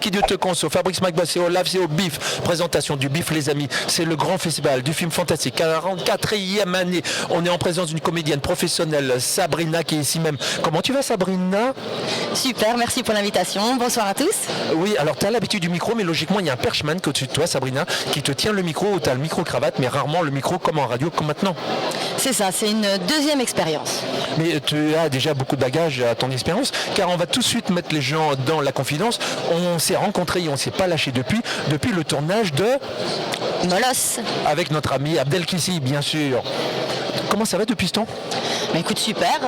Qui de te conso, Fabrice Macba, c'est au Lave, c'est au BIF. Présentation du BIF, les amis. C'est le grand festival du film fantastique. 44e année. On est en présence d'une comédienne professionnelle, Sabrina, qui est ici même. Comment tu vas, Sabrina? Super, merci pour l'invitation. Bonsoir à tous. Oui, alors tu as l'habitude du micro, mais logiquement, il y a un perchman au-dessus de toi, Sabrina, qui te tient le micro. Tu as le micro-cravate, mais rarement le micro comme en radio, comme maintenant. C'est ça, c'est une deuxième expérience. Mais tu as déjà beaucoup de bagages à ton expérience, car on va tout de suite mettre les gens dans la confidence. On s'est rencontrés et on ne s'est pas lâché depuis le tournage de Molos. Avec notre ami Abdelkissi, bien sûr. Comment ça va depuis ce temps? Écoute, super,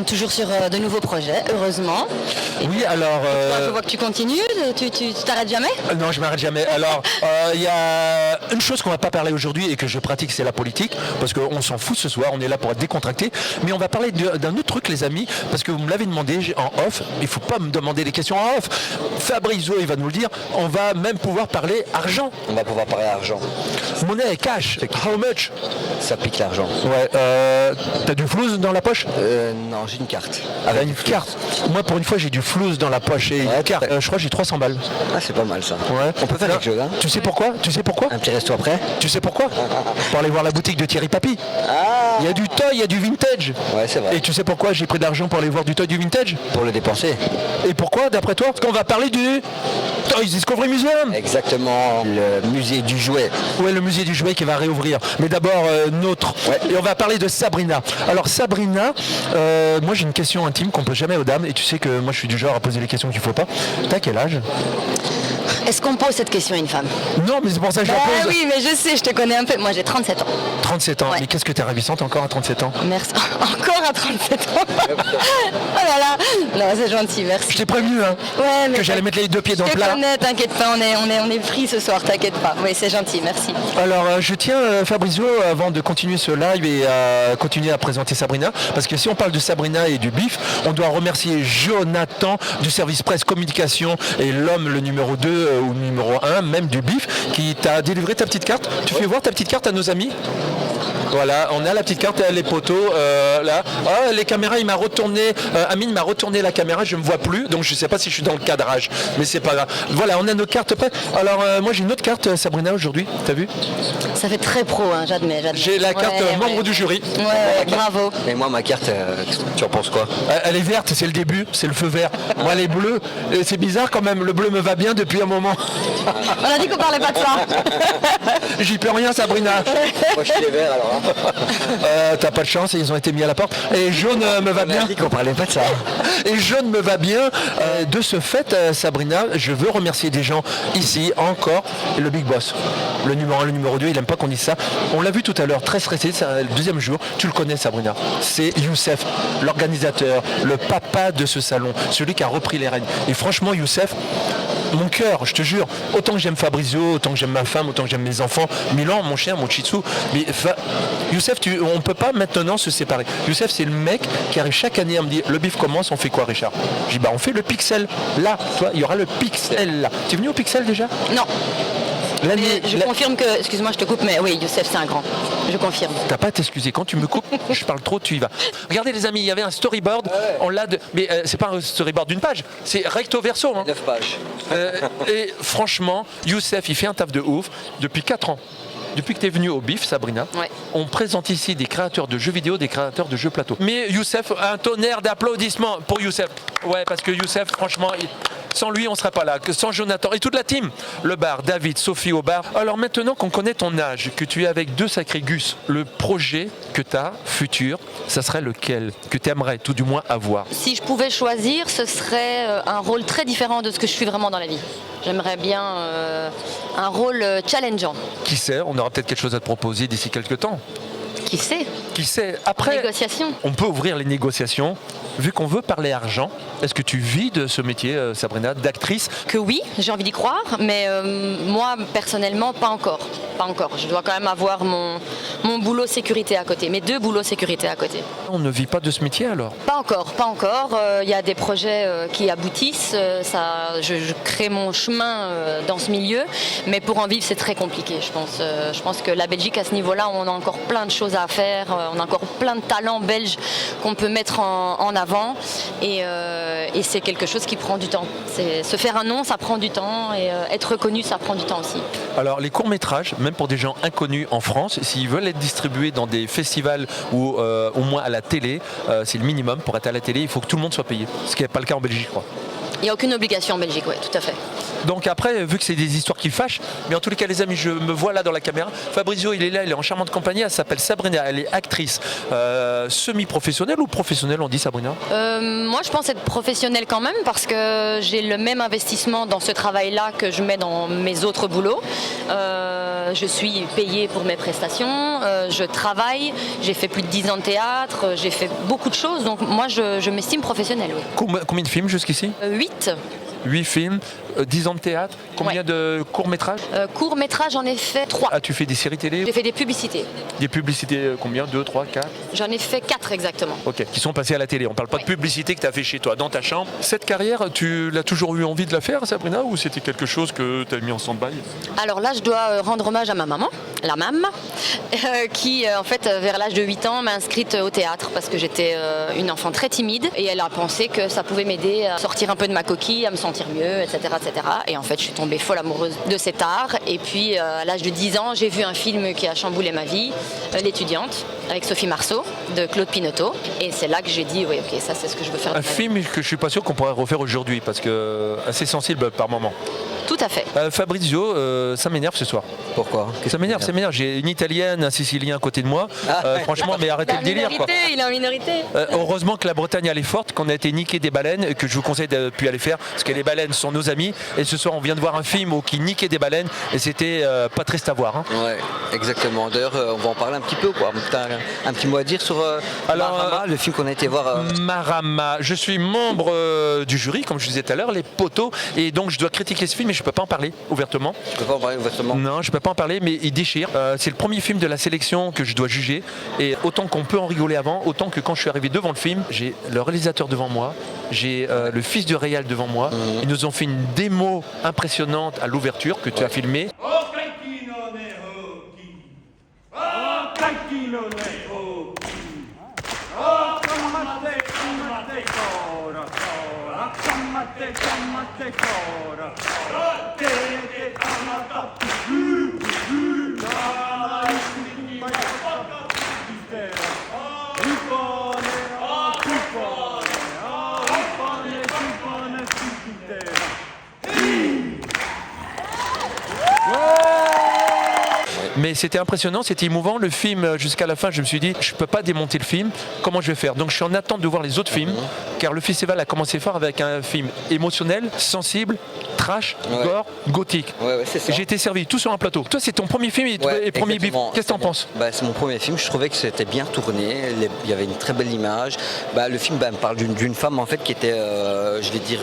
toujours sur de nouveaux projets, heureusement. Oui, alors... Je vois que tu continues, tu t'arrêtes jamais? Non, je m'arrête jamais. Alors, il y a une chose qu'on va pas parler aujourd'hui et que je pratique, c'est la politique, parce qu'on s'en fout ce soir, on est là pour être décontracté. Mais on va parler d'un autre truc, les amis, parce que vous me l'avez demandé en off. Il faut pas me demander des questions en off. Fabrizio, il va nous le dire. On va même pouvoir parler argent. On va pouvoir parler argent. Monnaie, cash. How much? Ça pique l'argent. Ouais. T'as du flouze dans la poche? Non, j'ai une carte. Avec une carte. Moi, pour une fois, j'ai du flouze dans la poche et une carte. Je crois que j'ai 300 balles. Ah, c'est pas mal ça. Ouais. On peut faire quelque chose, hein. Tu sais pourquoi? Un petit resto après. Tu sais pourquoi? Pour aller voir la boutique de Thierry Papy. Ah. Il y a du toy, il y a du vintage. Ouais, c'est vrai. Et tu sais pourquoi j'ai pris de l'argent pour aller voir du toy, du vintage? Pour le dépenser. Et pourquoi, d'après toi? Parce qu'on va parler du Toys Discovery Museum. Exactement, le musée du jouet. Ouais, le musée du jouet qui va réouvrir. Mais d'abord, nôtre. Ouais. Et on va parler de Sabrina. Alors Sabrina, moi j'ai une question intime qu'on pose jamais aux dames. Et tu sais que moi je suis du genre à poser les questions qu'il faut pas. T'as quel âge? Est-ce qu'on pose cette question à une femme? Non, mais c'est pour ça que je la pose. Oui, mais je sais, je te connais un peu. Moi, j'ai 37 ans. 37 ans. Ouais. Mais qu'est-ce que t'es ravissante encore à 37 ans? Merci. Encore à 37 ans. Oh là là. Non, c'est gentil, merci. Je t'ai prévenu, hein, Ouais, mais que j'allais mettre les deux pieds dans le je te plat. connais, t'inquiète pas, on est pris ce soir, t'inquiète pas. Oui, c'est gentil, merci. Alors je tiens Fabrizio, avant de continuer ce live et continuer à présenter Sabrina, parce que si on parle de Sabrina et du BIF, on doit remercier Jonathan du service presse communication et l'homme le numéro 2 ou numéro 1 même du BIF qui t'a délivré ta petite carte. Tu fais voir ta petite carte à nos amis? Voilà, on a la petite carte, les poteaux, là. Ah, les caméras, il m'a retourné, Amine m'a retourné la caméra, je ne me vois plus, donc je ne sais pas si je suis dans le cadrage, mais c'est pas grave. Voilà, on a nos cartes prêtes. Alors, moi j'ai une autre carte, Sabrina, aujourd'hui, t'as vu? Ça fait très pro, hein, j'admets. J'ai la carte membre du jury. Ouais, bravo. Et moi, ma carte, tu en penses quoi? Elle est verte, c'est le début, c'est le feu vert. Moi, elle est bleue, et c'est bizarre quand même, le bleu me va bien depuis un moment. On a dit qu'on parlait pas de ça. J'y peux rien, Sabrina. Moi, je suis les verts alors. Hein. T'as pas de chance, ils ont été mis à la porte. Et jaune me va On a bien. dit qu'on parlait pas de ça. Et jaune me va bien. De ce fait, Sabrina, je veux remercier des gens ici, encore, le Big Boss. Le numéro 1, le numéro 2, il aime pas qu'on dise ça. On l'a vu tout à l'heure, très stressé, c'est le deuxième jour. Tu le connais, Sabrina. C'est Youssef, l'organisateur, le papa de ce salon, celui qui a repris les rênes. Et franchement, Youssef, mon cœur, je te jure, autant que j'aime Fabrizio, autant que j'aime ma femme, autant que j'aime mes enfants, Milan, mon chien, mon shih tzu, mais Youssef, on ne peut pas maintenant se séparer. Youssef, c'est le mec qui arrive chaque année à me dire, le bif commence, on fait quoi, Richard? Je dis, bah on fait le pixel, là, toi, il y aura le pixel là. Tu es venu au pixel déjà? Non. Mais je confirme que, excuse-moi, je te coupe, mais oui, Youssef, c'est un grand. Je confirme. T'as pas à t'excuser. Quand tu me coupes, je parle trop, tu y vas. Regardez les amis, il y avait un storyboard. On l'a mais c'est pas un storyboard d'une page, c'est recto verso. Hein. 9 pages. Et franchement, Youssef, il fait un taf de ouf depuis 4 ans. Depuis que tu es venu au BIF, Sabrina, Ouais. on présente ici des créateurs de jeux vidéo, des créateurs de jeux plateau. Mais Youssef, un tonnerre d'applaudissements pour Youssef. Ouais, parce que Youssef, franchement, sans lui, on ne serait pas là. Sans Jonathan et toute la team. Le bar, David, Sophie au bar. Alors maintenant qu'on connaît ton âge, que tu es avec deux sacrés gus, le projet que tu as, futur, ça serait lequel? Que tu aimerais tout du moins avoir? Si je pouvais choisir, ce serait un rôle très différent de ce que je suis vraiment dans la vie. J'aimerais bien un rôle challengeant. Qui sait, on aura peut-être quelque chose à te proposer d'ici quelques temps. Qui sait? Qui sait, après, Négociation. on peut ouvrir les négociations. Vu qu'on veut parler argent, est-ce que tu vis de ce métier, Sabrina, d'actrice? Que oui, j'ai envie d'y croire, mais moi, personnellement, pas encore. Pas encore. Je dois quand même avoir mon boulot sécurité à côté, mes 2 boulots sécurité à côté. On ne vit pas de ce métier alors? Pas encore, pas encore. Il y a des projets qui aboutissent. Je crée mon chemin dans ce milieu, mais pour en vivre, c'est très compliqué, je pense. Je pense que la Belgique, à ce niveau-là, on a encore plein de choses à faire. On a encore plein de talents belges qu'on peut mettre en avant. avant et c'est quelque chose qui prend du temps. Se faire un nom, ça prend du temps et être reconnu, ça prend du temps aussi. Alors les courts-métrages, même pour des gens inconnus en France, s'ils veulent être distribués dans des festivals ou au moins à la télé, c'est le minimum. Pour être à la télé, il faut que tout le monde soit payé. Ce qui n'est pas le cas en Belgique, je crois. Il n'y a aucune obligation en Belgique, oui, tout à fait. Donc après, vu que c'est des histoires qui fâchent, mais en tous les cas les amis, je me vois là dans la caméra. Fabrizio, il est là, il est en charmante compagnie, elle s'appelle Sabrina, elle est actrice semi-professionnelle ou professionnelle, on dit Sabrina? Moi je pense être professionnelle quand même parce que j'ai le même investissement dans ce travail-là que je mets dans mes autres boulots. Je suis payée pour mes prestations, je travaille, j'ai fait plus de 10 ans de théâtre, j'ai fait beaucoup de choses, donc moi je m'estime professionnelle. Oui. Combien de films jusqu'ici? 8. 8 films, 10 ans de théâtre, combien de courts-métrages? Courts-métrages, j'en ai fait 3. Ah, tu fais des séries télé? J'ai fait des publicités. Des publicités, combien? 2, 3, 4? J'en ai fait 4 exactement. Ok, qui sont passées à la télé. On parle pas de publicité que tu as fait chez toi, dans ta chambre. Cette carrière, tu l'as toujours eu envie de la faire, Sabrina, ou c'était quelque chose que tu as mis en stand-by? Alors là, je dois rendre hommage à ma maman, la MAM, qui en fait, vers l'âge de 8 ans, m'a inscrite au théâtre parce que j'étais une enfant très timide et elle a pensé que ça pouvait m'aider à sortir un peu de ma coquille, à me sentir mieux, etc., etc. Et en fait, je suis tombée folle amoureuse de cet art. Et puis, à l'âge de 10 ans, j'ai vu un film qui a chamboulé ma vie, L'étudiante, avec Sophie Marceau, de Claude Pinoteau. Et c'est là que j'ai dit, oui, ok, ça, c'est ce que je veux faire. Un film que je suis pas sûr qu'on pourrait refaire aujourd'hui, parce que assez sensible par moment. Tout à fait. Fabrizio, ça m'énerve ce soir. Pourquoi? Ça m'énerve. J'ai une Italienne, un Sicilien à côté de moi. Franchement, mais arrêtez le délire, quoi. Il est en minorité. Heureusement que la Bretagne elle est forte, qu'on a été niqué des baleines, et que je vous conseille de ne plus aller faire, parce que les baleines sont nos amis. Et ce soir, on vient de voir un film qui niquait des baleines, et c'était pas triste à voir. Hein. Ouais, exactement. D'ailleurs, on va en parler un petit peu, quoi. T'as un petit mot à dire sur Marama, le film qu'on a été voir. Marama, je suis membre du jury, comme je disais tout à l'heure, les poteaux, et donc je dois critiquer ce film, mais je peux pas en parler ouvertement. Tu peux pas en parler ouvertement? Non, je peux pas en parler, mais il déchire. C'est le premier film de la sélection que je dois juger, et autant qu'on peut en rigoler avant, autant que quand je suis arrivé devant le film, j'ai le réalisateur devant moi, j'ai le fils du réal devant moi. Ils nous ont fait une démo impressionnante à l'ouverture que tu as filmé. Mais c'était impressionnant, c'était émouvant. Le film, jusqu'à la fin, je me suis dit, je ne peux pas démonter le film. Comment je vais faire? Donc je suis en attente de voir les autres films, car le festival a commencé fort avec un film émotionnel, sensible, trash, gore, gothique. J'ai été servi tout sur un plateau. Toi, c'est ton premier film et premier bif. Qu'est-ce que tu en penses? C'est mon premier film. Je trouvais que c'était bien tourné. Il y avait une très belle image. Le film me parle d'une femme en fait qui était, je vais dire,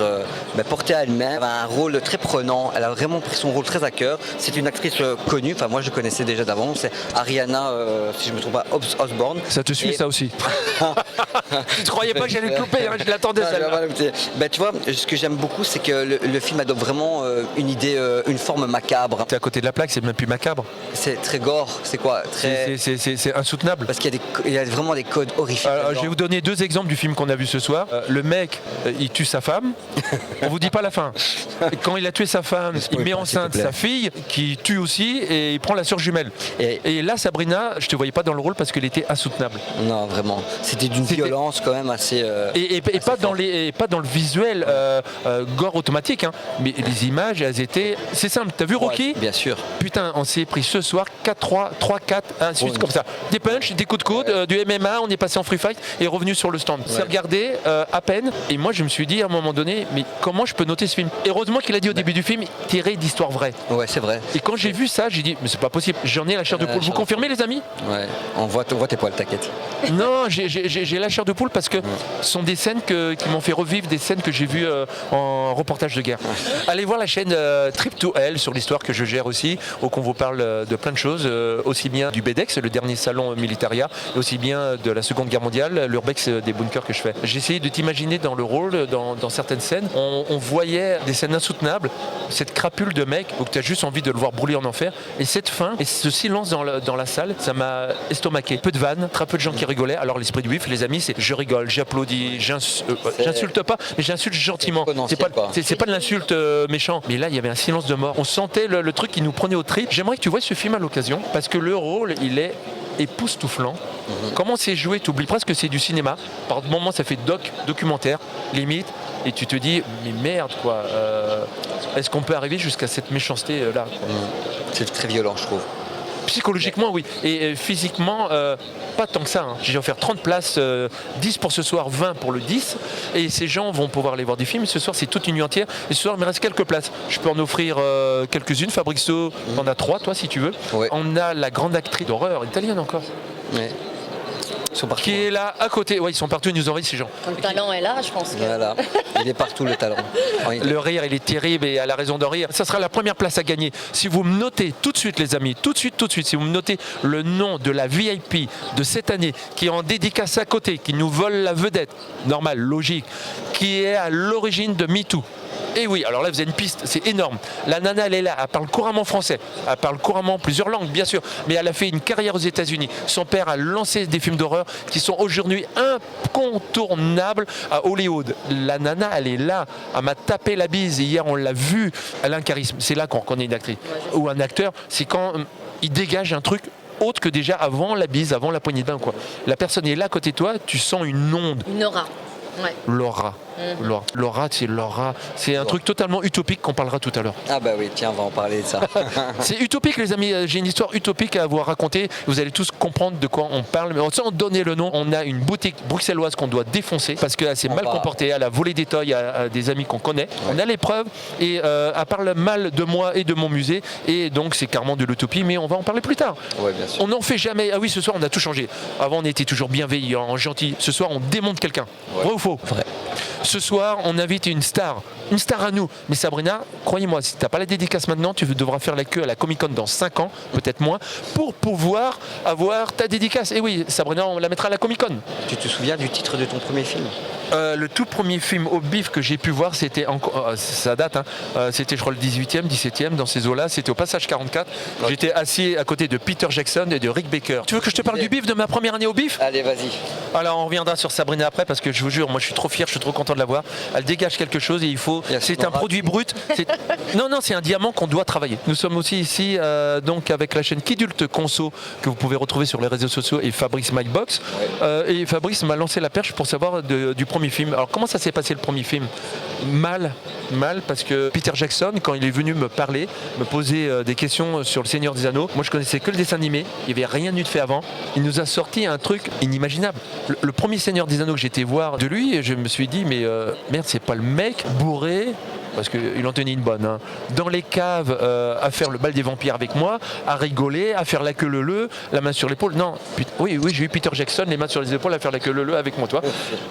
portée à elle-même. Elle avait un rôle très prenant. Elle a vraiment pris son rôle très à cœur. C'est une actrice connue. Enfin, moi, je connaissais déjà d'avant. C'est Ariana, si je ne me trompe pas, Osborne. Ça te suit, ça aussi. Je ne croyais pas que j'allais le couper. Hein, je l'attendais celle-là. Tu vois, ce que j'aime beaucoup, c'est que le film adopte vraiment une idée, une forme macabre. T'es à côté de la plaque, c'est même plus macabre. C'est très gore. C'est quoi? C'est insoutenable. Parce qu'il y a vraiment des codes horrifiques. Je vais vous donner 2 exemples du film qu'on a vu ce soir. Le mec, il tue sa femme. On vous dit pas la fin. Quand il a tué sa femme, il met enceinte sa fille, qui tue aussi, et il prend la sœur jumelle. Et là, Sabrina, je te voyais pas dans le rôle parce qu'elle était insoutenable. Non, vraiment. C'était d'une violence quand même assez. Et pas dans le visuel gore automatique, hein. Mais les images, elles étaient. C'est simple. T'as vu Rocky? Bien sûr. Putain, on s'est pris ce soir 4-3, 3-4, ainsi de suite comme ça. Des punchs, des coups de coude, du MMA, on est passé en free fight et revenu sur le stand. C'est regardé à peine. Et moi, je me suis dit à un moment donné, mais comment je peux noter ce film? Heureusement qu'il a dit au début du film, tiré d'histoire vraie. Ouais, c'est vrai. Et quand j'ai vu ça, j'ai dit, mais c'est pas possible. J'en ai la chair de poule. Vous confirmez, les amis? Ouais. On voit tes poils, t'inquiète. Non, j'ai la chair de poule parce que ce sont des scènes qui m'ont fait revivre des scènes que j'ai vues en reportage de guerre. Allez voir la chaîne Trip to Hell sur l'histoire que je gère aussi, où on vous parle de plein de choses, aussi bien du BEDEX, le dernier salon Militaria, et aussi bien de la Seconde Guerre mondiale, l'urbex des bunkers que je fais. J'ai essayé de t'imaginer dans le rôle, dans certaines scènes, on voyait des scènes insoutenables, cette crapule de mec où tu as juste envie de le voir brûler en enfer, et cette fin, et ce silence dans la salle, ça m'a estomaqué. Peu de vannes, très peu de gens qui rigolaient. Alors l'esprit du bif, les amis, c'est je rigole, j'applaudis, j'insulte pas, mais j'insulte gentiment. C'est pas de l'insulte méchant. Mais là, il y avait un silence de mort. On sentait le truc qui nous prenait au trip. J'aimerais que tu vois ce film à l'occasion, parce que le rôle, il est époustouflant. Comment c'est joué, tu oublies presque que c'est du cinéma. Par moments, ça fait documentaire, limite, et tu te dis, mais merde, quoi. Est-ce qu'on peut arriver jusqu'à cette méchanceté-là, C'est très violent, je trouve. Psychologiquement, oui. Et physiquement, pas tant que ça. Hein. J'ai offert 30 places, 10 pour ce soir, 20 pour le 10. Et ces gens vont pouvoir aller voir des films. Ce soir, c'est toute une nuit entière. Et ce soir, il me reste quelques places. Je peux en offrir quelques-unes. Fabrizio, t'en as 3, toi, si tu veux. Ouais. On a la grande actrice d'horreur, italienne encore. Ouais. Ils sont partout. Qui est là, à côté. Ouais, ils sont partout, ils nous envahissent, ces gens. Quand le talent est là, je pense que... Voilà, il est partout le talent. Le rire, il est terrible et elle a raison de rire. Ça sera la première place à gagner. Si vous me notez tout de suite, les amis, tout de suite, si vous me notez le nom de la VIP de cette année, qui est en dédicace à côté, qui nous vole la vedette, normal, logique, qui est à l'origine de MeToo. Et oui, alors là vous avez une piste, c'est énorme. La nana elle est là, elle parle couramment français, elle parle couramment plusieurs langues bien sûr, mais elle a fait une carrière aux États-Unis. Son père a lancé des films d'horreur qui sont aujourd'hui incontournables à Hollywood. La nana elle est là, elle m'a tapé la bise, hier on l'a vu, elle a un charisme, c'est là qu'on reconnaît une actrice ou un acteur, c'est quand il dégage un truc autre que déjà avant la bise, avant la poignée de main quoi. La personne est là à côté de toi, tu sens une onde. Une aura. Ouais. L'aura. L'aura, c'est un truc totalement utopique qu'on parlera tout à l'heure. Ah bah oui, tiens, on va en parler de ça. C'est utopique les amis, j'ai une histoire utopique à vous raconter, vous allez tous comprendre de quoi on parle, mais sans donner le nom, on a une boutique bruxelloise qu'on doit défoncer parce qu'elle s'est mal comportée, elle a volé des toys à des amis qu'on connaît, on a les preuves et elle parle mal de moi et de mon musée et donc c'est carrément de l'utopie, mais on va en parler plus tard. Ouais, bien sûr. On n'en fait jamais, ah oui ce soir on a tout changé, avant on était toujours bienveillant, gentil, ce soir on démonte quelqu'un, vrai ou faux? Vrai. Ce soir, on invite une star à nous. Mais Sabrina, croyez-moi, si tu n'as pas la dédicace maintenant, tu devras faire la queue à la Comic-Con dans 5 ans, peut-être moins, pour pouvoir avoir ta dédicace. Et oui, Sabrina, on la mettra à la Comic-Con. Tu te souviens du titre de ton premier film? Le tout premier film au bif que j'ai pu voir, c'était encore, ça date, hein, c'était je crois le 18e, 17e, dans ces eaux-là, c'était au Passage 44. Okay. J'étais assis à côté de Peter Jackson et de Rick Baker. Tu veux que je te parle du bif, de ma première année au bif? Allez, vas-y. Alors on reviendra sur Sabrina après parce que je vous jure, moi je suis trop fier, je suis trop content de la voir. Elle dégage quelque chose et il faut. C'est un produit brut. Non, c'est un diamant qu'on doit travailler. Nous sommes aussi ici donc avec la chaîne Kidult Conso que vous pouvez retrouver sur les réseaux sociaux et Fabrice Mybox. Ouais. Et Fabrice m'a lancé la perche pour savoir du premier film. Alors comment ça s'est passé le premier film? Mal parce que Peter Jackson, quand il est venu me parler, me poser des questions sur le Seigneur des Anneaux, moi je connaissais que le dessin animé, il n'y avait rien eu de fait avant, il nous a sorti un truc inimaginable. Le premier Seigneur des Anneaux que j'étais voir de lui, je me suis dit mais merde, c'est pas le mec bourré, parce qu'il en tenait une bonne, hein, dans les caves à faire le bal des vampires avec moi, à rigoler, à faire la queue leu, la main sur l'épaule. Non, oui, j'ai eu Peter Jackson, les mains sur les épaules, à faire la queue leu avec moi, toi.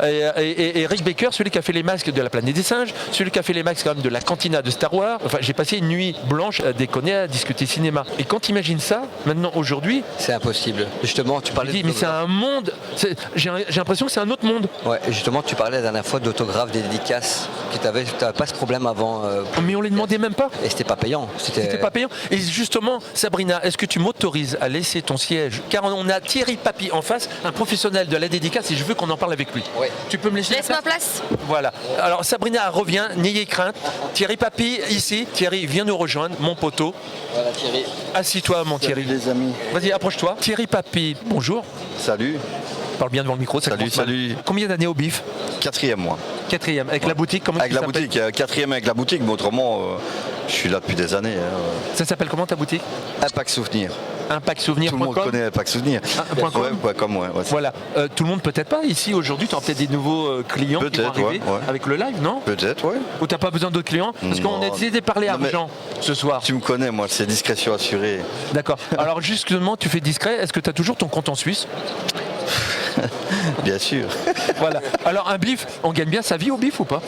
Et Rick Baker, celui qui a fait les masques de la planète des singes, celui qui a fait les masques quand même de la cantina de Star Wars. Enfin, j'ai passé une nuit blanche à déconner, à discuter cinéma. Et quand tu imagines ça, maintenant, aujourd'hui... C'est impossible. Justement, tu parlais... Mais c'est un monde... J'ai l'impression que c'est un autre monde. Ouais, justement, tu parlais la dernière fois d'autographes, des dédicaces, que tu n'avais pas ce problème avant. Mais on les demandait même pas. Et c'était pas payant. C'était pas payant. Et justement, Sabrina, est-ce que tu m'autorises à laisser ton siège? Car on a Thierry Papy en face, un professionnel de la dédicace, et je veux qu'on en parle avec lui. Ouais. Tu peux me laisser? Laisse ma place. Voilà. Alors Sabrina revient, n'ayez crainte. Thierry Papy, ici. Thierry, viens nous rejoindre, mon poteau. Voilà Thierry. Assis-toi, mon Thierry. Salut les amis. Vas-y, approche-toi. Thierry Papy, bonjour. Salut. Parle bien devant le micro. Ça salut. Combien d'années au bif? 4e mois. 4e. Avec la boutique, comment avec la boutique, 4e avec la boutique, mais autrement, je suis là depuis des années. Hein. Ça s'appelle comment ta boutique? Impact Souvenir. Impact Souvenir. Tout le monde connaît Impact Souvenir. .com. Voilà. Tout le monde peut-être pas ici aujourd'hui. Tu as peut-être des nouveaux clients qui vont arriver avec le live, non? Peut-être, oui. Ou t'as pas besoin d'autres clients? Parce qu'on a essayé de parler argent ce soir. Tu me connais, moi, c'est discrétion assurée. D'accord. Alors justement, tu fais discret. Est-ce que tu as toujours ton compte en Suisse? Bien sûr. Voilà. Alors un bif, on gagne bien sa vie au bif ou pas?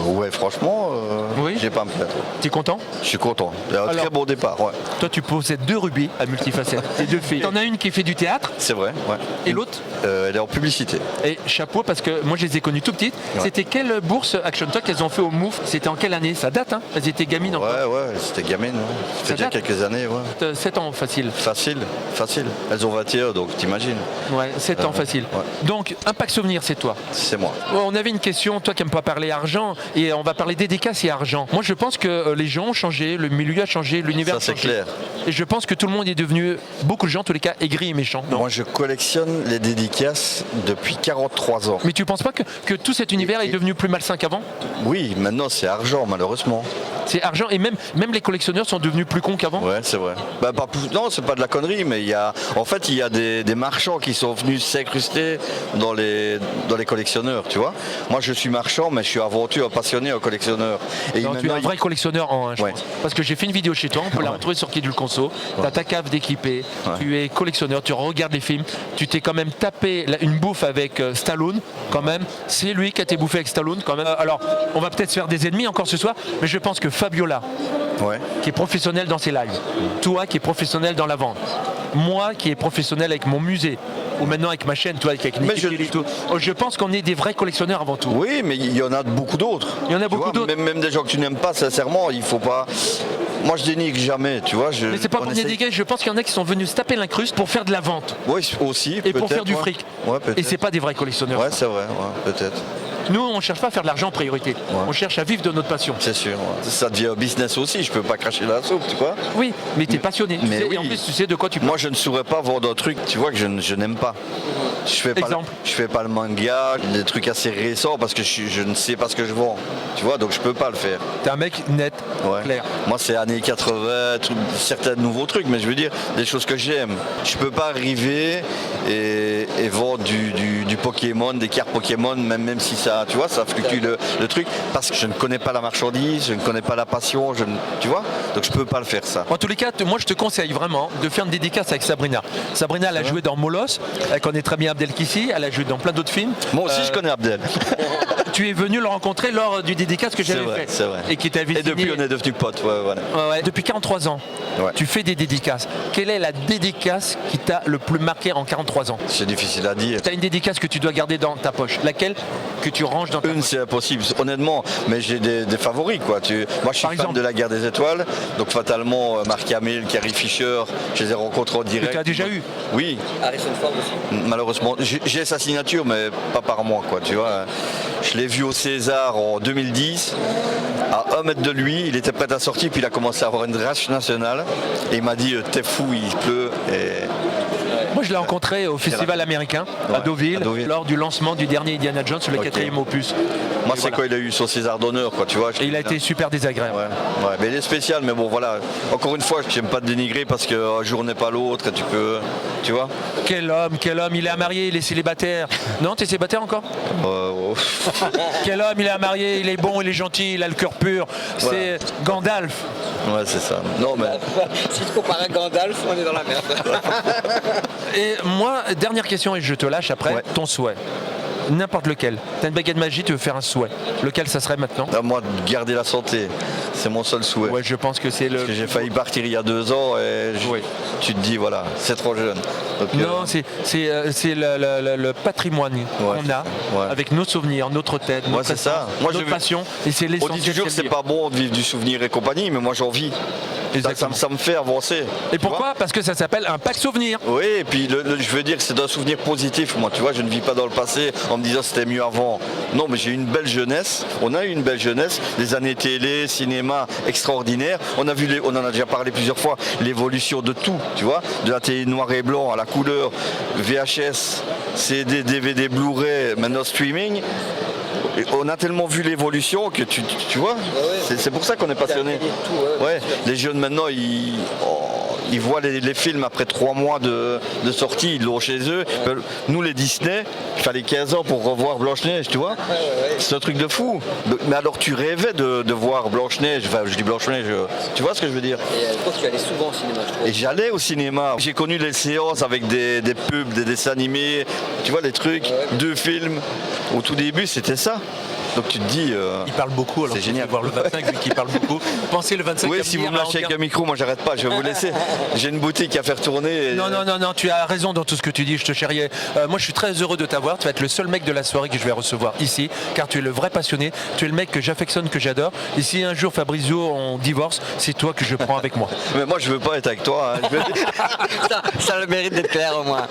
Ouais, franchement, Oui. j'ai pas à me plaindre. T'es content? Je suis content. Il y a un Alors- très bon départ, ouais. Toi, tu possèdes 2 rubis à multifacettes. Et 2 filles. T'en as une qui fait du théâtre C'est vrai, ouais. et l'autre. Elle est en publicité. Et chapeau, parce que moi je les ai connues tout petites. Ouais. C'était quelle bourse Action Talk qu'elles ont fait au MOUF? C'était en quelle année? Ça date, hein? Elles étaient gamines encore. Ouais, c'était gamine. Ouais. Ça fait déjà date. quelques années, ouais. 7 ans facile. Facile. Elles ont 21, donc t'imagines. Ouais, 7 ans facile. ouais. Donc, Impact Souvenir, c'est toi. C'est moi. Oh, on avait une question, toi qui n'aimes pas parler argent, et on va parler dédicace et argent. Moi, je pense que les gens ont changé, le milieu a changé, l'univers a Ça, changé. c'est clair. Et je pense que tout le monde est devenu, beaucoup de gens, en tous les cas, aigris et méchants. Non. Moi, je collectionne les dédicaces depuis 43 ans. Mais tu penses pas que tout cet univers est devenu plus malsain qu'avant? Oui, maintenant, c'est argent, malheureusement. C'est argent, et même les collectionneurs sont devenus plus cons qu'avant. Ouais, c'est vrai. Bah, non, c'est pas de la connerie, mais il y a des marchands qui sont venus s'incruster dans les collectionneurs, tu vois. Moi, je suis marchand, mais je suis avant tout un passionné, un collectionneur. Et Non, tu es un vrai collectionneur en un, je Ouais. pense. Parce que j'ai fait une vidéo chez toi, on peut la retrouver sur Quai du Conso. Tu as ta cave d'équipé, tu es collectionneur, tu regardes les films, tu t'es quand même tapé une bouffe avec Stallone, quand même. C'est lui qui a été bouffé avec Stallone, quand même. Alors, on va peut-être se faire des ennemis encore ce soir, mais je pense que Fabiola, Ouais. qui est professionnel dans ses lives, toi qui es professionnel dans la vente, moi qui est professionnel avec mon musée, ou maintenant avec ma chaîne, toi avec Mais Nicky et tout. Je pense qu'on est des vrais collectionneurs avant tout. Oui, mais il y en a beaucoup d'autres. Il y en a Tu beaucoup vois, d'autres. Même des gens que tu n'aimes pas, sincèrement, il faut pas. Moi, je dénigre jamais, tu vois. Mais c'est pas pour dénigrer, je pense qu'il y en a qui sont venus se taper l'incruste pour faire de la vente Oui, aussi. et pour peut-être, faire du ouais. fric. Ouais, peut-être. Et c'est pas des vrais collectionneurs. Ouais, c'est vrai, ouais, peut-être. Nous, on cherche pas à faire de l'argent en priorité. On cherche à vivre de notre passion. C'est sûr. Ouais. Ça devient un business aussi, je peux pas cracher la soupe, tu vois. Oui, mais tu es passionné. Tu Mais sais, oui. Et en plus, tu sais de quoi tu parles. Moi, je ne saurais pas vendre un truc, tu vois, que je n'aime pas. Exemple. Je fais pas le manga, des trucs assez récents parce que je ne sais pas ce que je vends. Tu vois, donc je peux pas le faire. T'es un mec net, Ouais. clair. Moi, c'est années 80, certains nouveaux trucs, mais je veux dire, des choses que j'aime. Je peux pas arriver et vendre du Pokémon, des cartes Pokémon, même si ça, tu vois, ça fluctue le truc, parce que je ne connais pas la marchandise, je ne connais pas la passion, tu vois, donc je peux pas le faire ça. En tous les cas, moi je te conseille vraiment de faire une dédicace avec Sabrina. Sabrina, elle a joué dans Molos, elle connaît très bien Abdelkissi, elle a joué dans plein d'autres films. Moi aussi, je connais Abdel. Tu es venu le rencontrer lors du dédicace que j'avais fait. C'est vrai. Et qui t'avait Et depuis, on est devenus potes, ouais, voilà. Ouais. Depuis 43 ans, Ouais. tu fais des dédicaces. Quelle est la dédicace qui t'a le plus marqué en 43 ans? C'est difficile à dire. Tu as une dédicace que tu dois garder dans ta poche. Laquelle que tu ranges dans ta Une, poche? c'est impossible, honnêtement, mais j'ai des favoris, quoi. Moi, je suis Par fan exemple de la Guerre des Étoiles, donc fatalement, Mark Hamill, Carrie Fisher, je les ai rencontrés en direct. tu as déjà eu? Oui, Harrison Ford aussi. malheureusement. J'ai sa signature, mais pas par moi, quoi, tu vois. Je l'ai vu au César en 2010, à 1 mètre de lui, il était prêt à sortir, puis il a commencé à avoir une rage nationale, et il m'a dit, t'es fou, il pleut, et... Moi, je l'ai rencontré au festival américain à Ouais, Deauville, à Deauville. lors du lancement du dernier Indiana Jones, le Ok. 4e opus. Moi, Et c'est voilà. quand il a eu son César d'honneur, quoi, tu vois. Et il a été super désagréable. Ouais, mais il est spécial, mais bon, voilà. Encore une fois, j'aime pas te dénigrer parce qu'un jour n'est pas l'autre, et tu vois. Quel homme, il est marié, il est célibataire. Non, t'es célibataire encore? Oh. Quel homme, il est marié, il est bon, il est gentil, il a le cœur pur. C'est Gandalf. Ouais, c'est ça. Non, mais Si tu compares à Gandalf, on est dans la merde. Et moi, dernière question et je te lâche après, Ouais. ton souhait. N'importe lequel. T'as une baguette magique, tu veux faire un souhait. Lequel ça serait maintenant? à moi de garder la santé, c'est mon seul souhait. Ouais, je pense que c'est le... Parce que j'ai failli partir il y a 2 ans et Oui. tu te dis, voilà, c'est trop jeune. Donc, Non, c'est le patrimoine qu'on a, ouais. avec nos souvenirs, notre tête, notre c'est ça. essence, Moi, notre je- passion. Et c'est on l'essentiel. dit toujours que c'est pas bon de vivre du souvenir et compagnie, mais moi j'en vis. Exactement. Ça me fait avancer. Et tu vois. pourquoi? Parce que ça s'appelle un pack souvenir. Oui, et puis je veux dire que c'est un souvenir positif. Moi, tu vois, je ne vis pas dans le passé en me disant c'était mieux avant. Non, mais j'ai eu une belle jeunesse. On a eu une belle jeunesse. Les années télé, cinéma, extraordinaires. On en a déjà parlé plusieurs fois. L'évolution de tout, tu vois, de la télé noir et blanc à la couleur, VHS, CD, DVD, Blu-ray, maintenant streaming. Et on a tellement vu l'évolution que tu vois, c'est pour ça qu'on est passionné. Ouais, les jeunes maintenant, ils voient les films après 3 mois de sortie, ils l'ont chez eux. Nous, les Disney, il fallait 15 ans pour revoir Blanche-Neige, tu vois. C'est un truc de fou. Mais alors, tu rêvais de voir Blanche-Neige, enfin, je dis Blanche-Neige, tu vois ce que je veux dire? Et je pense que tu allais souvent au cinéma, je trouve. Et j'allais au cinéma. J'ai connu les séances avec des pubs, des dessins animés, tu vois, les trucs, 2 films. Au tout début, c'était ça. Donc tu te dis, Il parle beaucoup, alors c'est génial. voir le 25, lui qui parle beaucoup. Pensez le 25 oui, à si venir vous me à lâchez avec Anguin. un micro, moi j'arrête pas, je vais vous laisser. J'ai une boutique à faire tourner. Et... Non, tu as raison dans tout ce que tu dis, je te chéris. Moi je suis très heureux de t'avoir, tu vas être le seul mec de la soirée que je vais recevoir ici, car tu es le vrai passionné, tu es le mec que j'affectionne, que j'adore. Et si un jour Fabrizio on divorce, c'est toi que je prends avec moi. Mais moi je veux pas être avec toi. Hein. Ça a le mérite d'être clair au moins.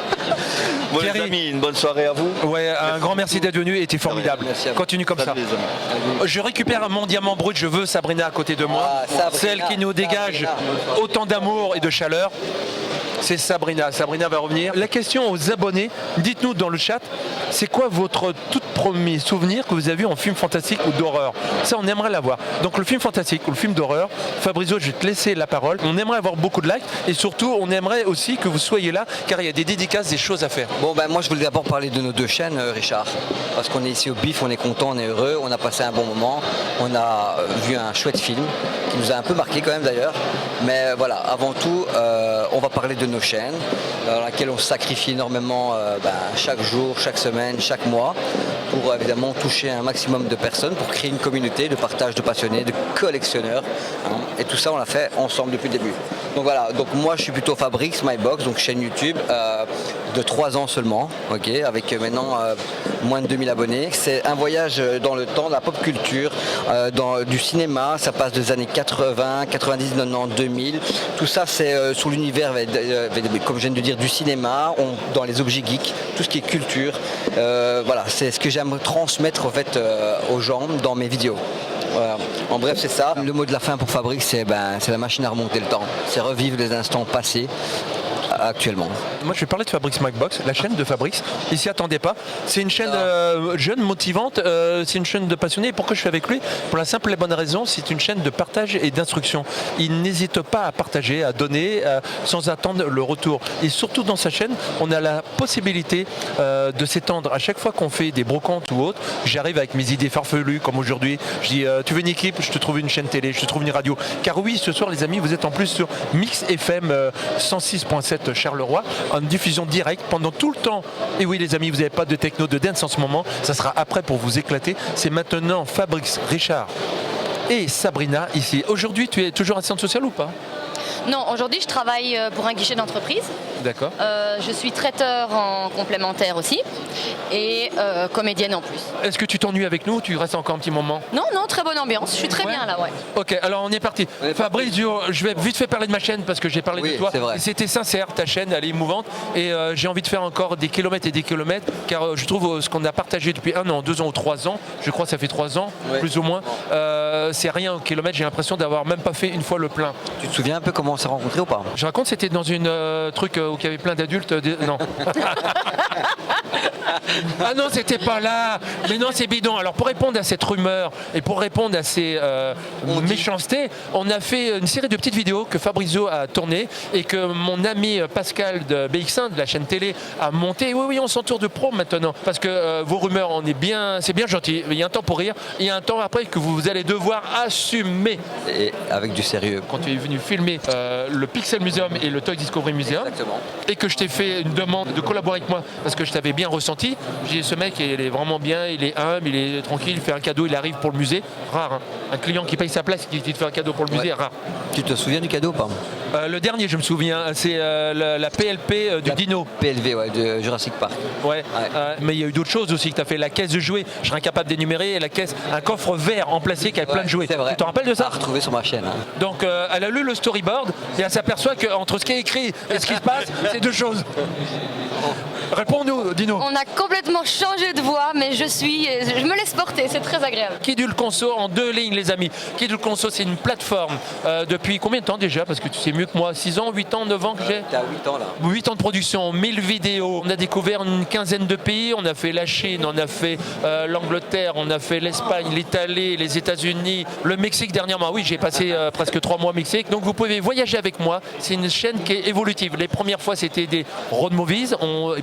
Bon Thierry. les amis, une bonne soirée à vous. Ouais, un grand merci d'être venu et t'es formidable. Merci à vous. Continue comme ça. Salut, les amis. Je récupère mon diamant brut, je veux Sabrina à côté de moi. Ah, Sabrina, Celle qui nous dégage Sabrina. autant d'amour et de chaleur. C'est Sabrina. Sabrina va revenir. La question aux abonnés, dites-nous dans le chat, c'est quoi votre tout premier souvenir que vous avez vu en film fantastique ou d'horreur? Ça, on aimerait l'avoir. Donc le film fantastique ou le film d'horreur, Fabrizio, je vais te laisser la parole. On aimerait avoir beaucoup de likes et surtout, on aimerait aussi que vous soyez là car il y a des dédicaces, des choses à faire. Bon ben moi je voulais d'abord parler de nos deux chaînes Richard, parce qu'on est ici au BIF, on est content, on est heureux, on a passé un bon moment, on a vu un chouette film qui nous a un peu marqué quand même d'ailleurs, mais voilà, avant tout on va parler de nos chaînes dans laquelle on se sacrifie énormément chaque jour, chaque semaine, chaque mois pour évidemment toucher un maximum de personnes, pour créer une communauté de partage de passionnés, de collectionneurs, hein. Et tout ça on l'a fait ensemble depuis le début. Donc voilà, donc moi je suis plutôt Fabrix MyBox, donc chaîne YouTube de 3 ans seulement, ok, avec maintenant moins de 2000 abonnés. C'est un voyage dans le temps, de la pop culture, du cinéma, ça passe des années 80, 90, 90, 2000. Tout ça c'est sous l'univers, comme je viens de dire, du cinéma, dans les objets geeks, tout ce qui est culture. Voilà, c'est ce que j'aime transmettre en fait aux gens dans mes vidéos. Voilà. En bref, c'est ça. Le mot de la fin pour Fabrice, c'est la machine à remonter le temps. C'est revivre les instants passés actuellement. Moi je vais parler de Fabrix MyBox, la chaîne de Fabrix. Il s'y attendait pas. C'est une chaîne jeune, motivante, c'est une chaîne de passionnés. Et pourquoi je suis avec lui? Pour la simple et bonne raison, c'est une chaîne de partage et d'instruction. Il n'hésite pas à partager, à donner sans attendre le retour. Et surtout dans sa chaîne, on a la possibilité de s'étendre. À chaque fois qu'on fait des brocantes ou autres, j'arrive avec mes idées farfelues comme aujourd'hui. Je dis tu veux une équipe, je te trouve une chaîne télé, je te trouve une radio. Car oui, ce soir les amis, vous êtes en plus sur Mix FM 106.7 Charleroi, en diffusion directe pendant tout le temps. Et oui les amis, vous n'avez pas de techno, de dance en ce moment, ça sera après pour vous éclater. C'est maintenant Fabrix, Richard et Sabrina ici. Aujourd'hui, tu es toujours assistante sociale ou pas? Non, aujourd'hui je travaille pour un guichet d'entreprise. D'accord. Je suis traiteur en complémentaire aussi et comédienne en plus. Est-ce que tu t'ennuies avec nous ou tu restes encore un petit moment? Non, très bonne ambiance. Je suis très bien là, ouais. Ok, alors on est parti. Fabrice, je vais vite fait parler de ma chaîne parce que j'ai parlé Oui, de toi. c'est vrai. Et c'était sincère, ta chaîne, elle est émouvante. Et j'ai envie de faire encore des kilomètres et des kilomètres car je trouve ce qu'on a partagé depuis 1 an, 2 ans ou 3 ans, je crois que ça fait 3 ans, Ouais. plus ou moins, c'est rien au kilomètre. J'ai l'impression d'avoir même pas fait une fois le plein. Tu te souviens un peu comment on s'est rencontrés ou pas? Je raconte, c'était dans une truc où il y avait plein d'adultes. Non. Ah non, c'était pas là. Mais non, c'est bidon. Alors pour répondre à cette rumeur et pour répondre à ces méchancetés, on a fait une série de petites vidéos que Fabrizio a tournées et que mon ami Pascal de BX1 de la chaîne télé a monté. Oui, on s'entoure de pros maintenant parce que vos rumeurs, c'est bien gentil. Il y a un temps pour rire, il y a un temps après que vous allez devoir assumer. Et avec du sérieux. Quand tu es venu filmer le Pixel Museum et le Toy Discovery Museum, Exactement. et que je t'ai fait une demande de collaborer avec moi parce que je t'avais bien ressenti, j'ai dit ce mec il est vraiment bien, il est humble, il est tranquille, il fait un cadeau, il arrive pour le musée, rare hein. Un client qui paye sa place qui te fait un cadeau pour le musée, Ouais. rare. Tu te souviens du cadeau ou pas? Le dernier je me souviens, c'est la PLP du La Dino. PLV, ouais, de Jurassic Park. Ouais. Mais il y a eu d'autres choses aussi que tu as fait, la caisse de jouets, je serais incapable d'énumérer, et la caisse, un coffre vert en plastique avec plein de jouets. C'est vrai. Tu te rappelles de ça? À retrouver sur ma chaîne. Hein. Donc elle a lu le storyboard et elle s'aperçoit qu'entre ce qui est écrit et ce qui se passe, c'est deux choses. Réponds-nous, Dino. On a complètement changé de voix, mais je me laisse porter, c'est très agréable. Kidul Conso en 2 lignes les amis. Kidul Conso c'est une plateforme depuis combien de temps déjà? Parce que tu sais mieux que moi, 6 ans, 8 ans, 9 ans que j'ai. T'as 8 ans là. 8 ans de production, 1000 vidéos. On a découvert une quinzaine de pays. On a fait la Chine, on a fait l'Angleterre, on a fait l'Espagne, l'Italie, les États-Unis, le Mexique dernièrement. Oui, j'ai passé presque 3 mois au Mexique. Donc vous pouvez voyager avec moi. C'est une chaîne qui est évolutive. Les premières fois c'était des road movies.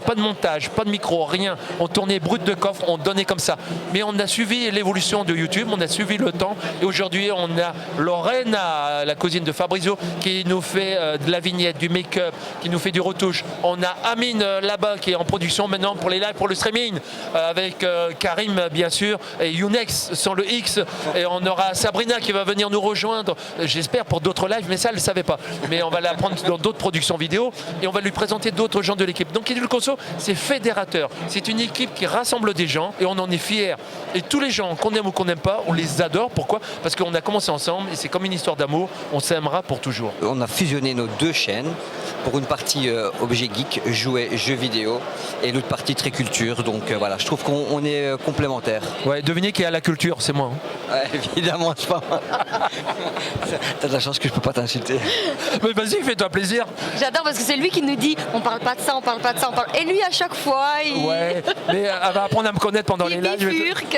pas de montage, pas de micro, rien. On tournait brut de coffre, on donnait comme ça. Mais on a suivi l'évolution de YouTube, on a suivi le temps. Et aujourd'hui, on a Lorena, la cousine de Fabrizio, qui nous fait de la vignette, du make-up, qui nous fait du retouche. On a Amine là-bas qui est en production maintenant pour les lives, pour le streaming, avec Karim bien sûr, et Younex sans le X. Et on aura Sabrina qui va venir nous rejoindre, j'espère, pour d'autres lives, mais ça, elle ne le savait pas. Mais on va la prendre dans d'autres productions vidéo et on va lui présenter d'autres gens de l'équipe. Donc Kidul Conso, c'est fédérateur. C'est une équipe qui rassemble des gens et on en est fiers. Et tous les gens qu'on aime ou qu'on n'aime pas, on les adore. Pourquoi ? Parce qu'on a commencé ensemble et c'est comme une histoire d'amour. On s'aimera pour toujours. On a fusionné nos deux chaînes pour une partie objet geek, jouets, jeux vidéo et l'autre partie très culture. Donc voilà, je trouve qu'on est complémentaires. Ouais, devinez qui a la culture, c'est moi. Ouais, évidemment, c'est pas moi. T'as de la chance que je peux pas t'insulter. Mais vas-y, fais-toi plaisir. J'adore parce que c'est lui qui nous dit on parle pas de ça, on parle pas de ça, on parle. Et lui à chaque fois, il. Ouais, mais elle va apprendre à me connaître pendant les Il lives. bifurque.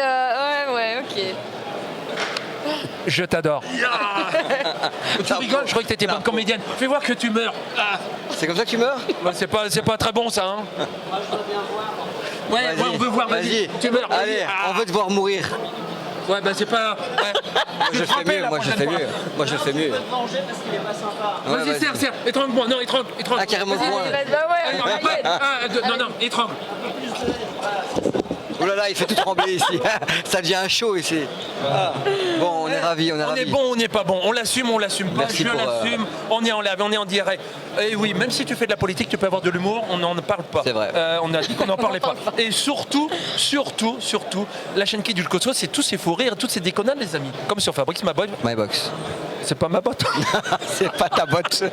Ouais, ok. Je t'adore. Tu rigoles, je croyais que t'étais bonne comédienne. Fais voir que tu meurs. C'est comme ça que tu meurs? Ouais, c'est pas très bon ça. Hein. Ouais, Vas-y, on veut voir, vas-y. Tu meurs. Vas-y. Allez, on veut te voir mourir. Ouais, bah c'est pas. Ouais. Moi je fais mieux, moi je fais mieux. Moi je fais mieux. Ouais, Vas-y, serre. Étrangle-moi. Non, étrangle. Ah, carrément Vas-y, moi. Non, étrangle. Oh là là, il fait tout trembler ici. Ça devient un show ici. Ah. Bon, on est ravis, on est On ravis. est bon, on n'est pas bon. On l'assume pas. Merci Je pour, l'assume. On est en live, on est en direct. Et oui, même si tu fais de la politique, tu peux avoir de l'humour. On n'en parle pas. C'est vrai. On a dit qu'on n'en parlait pas. Et surtout, la chaîne Kidul Conso, c'est tous ces fous rires, toutes ces déconnades, les amis. Comme sur Fabrice Maboy. My box. C'est pas ma botte. C'est pas ta botte.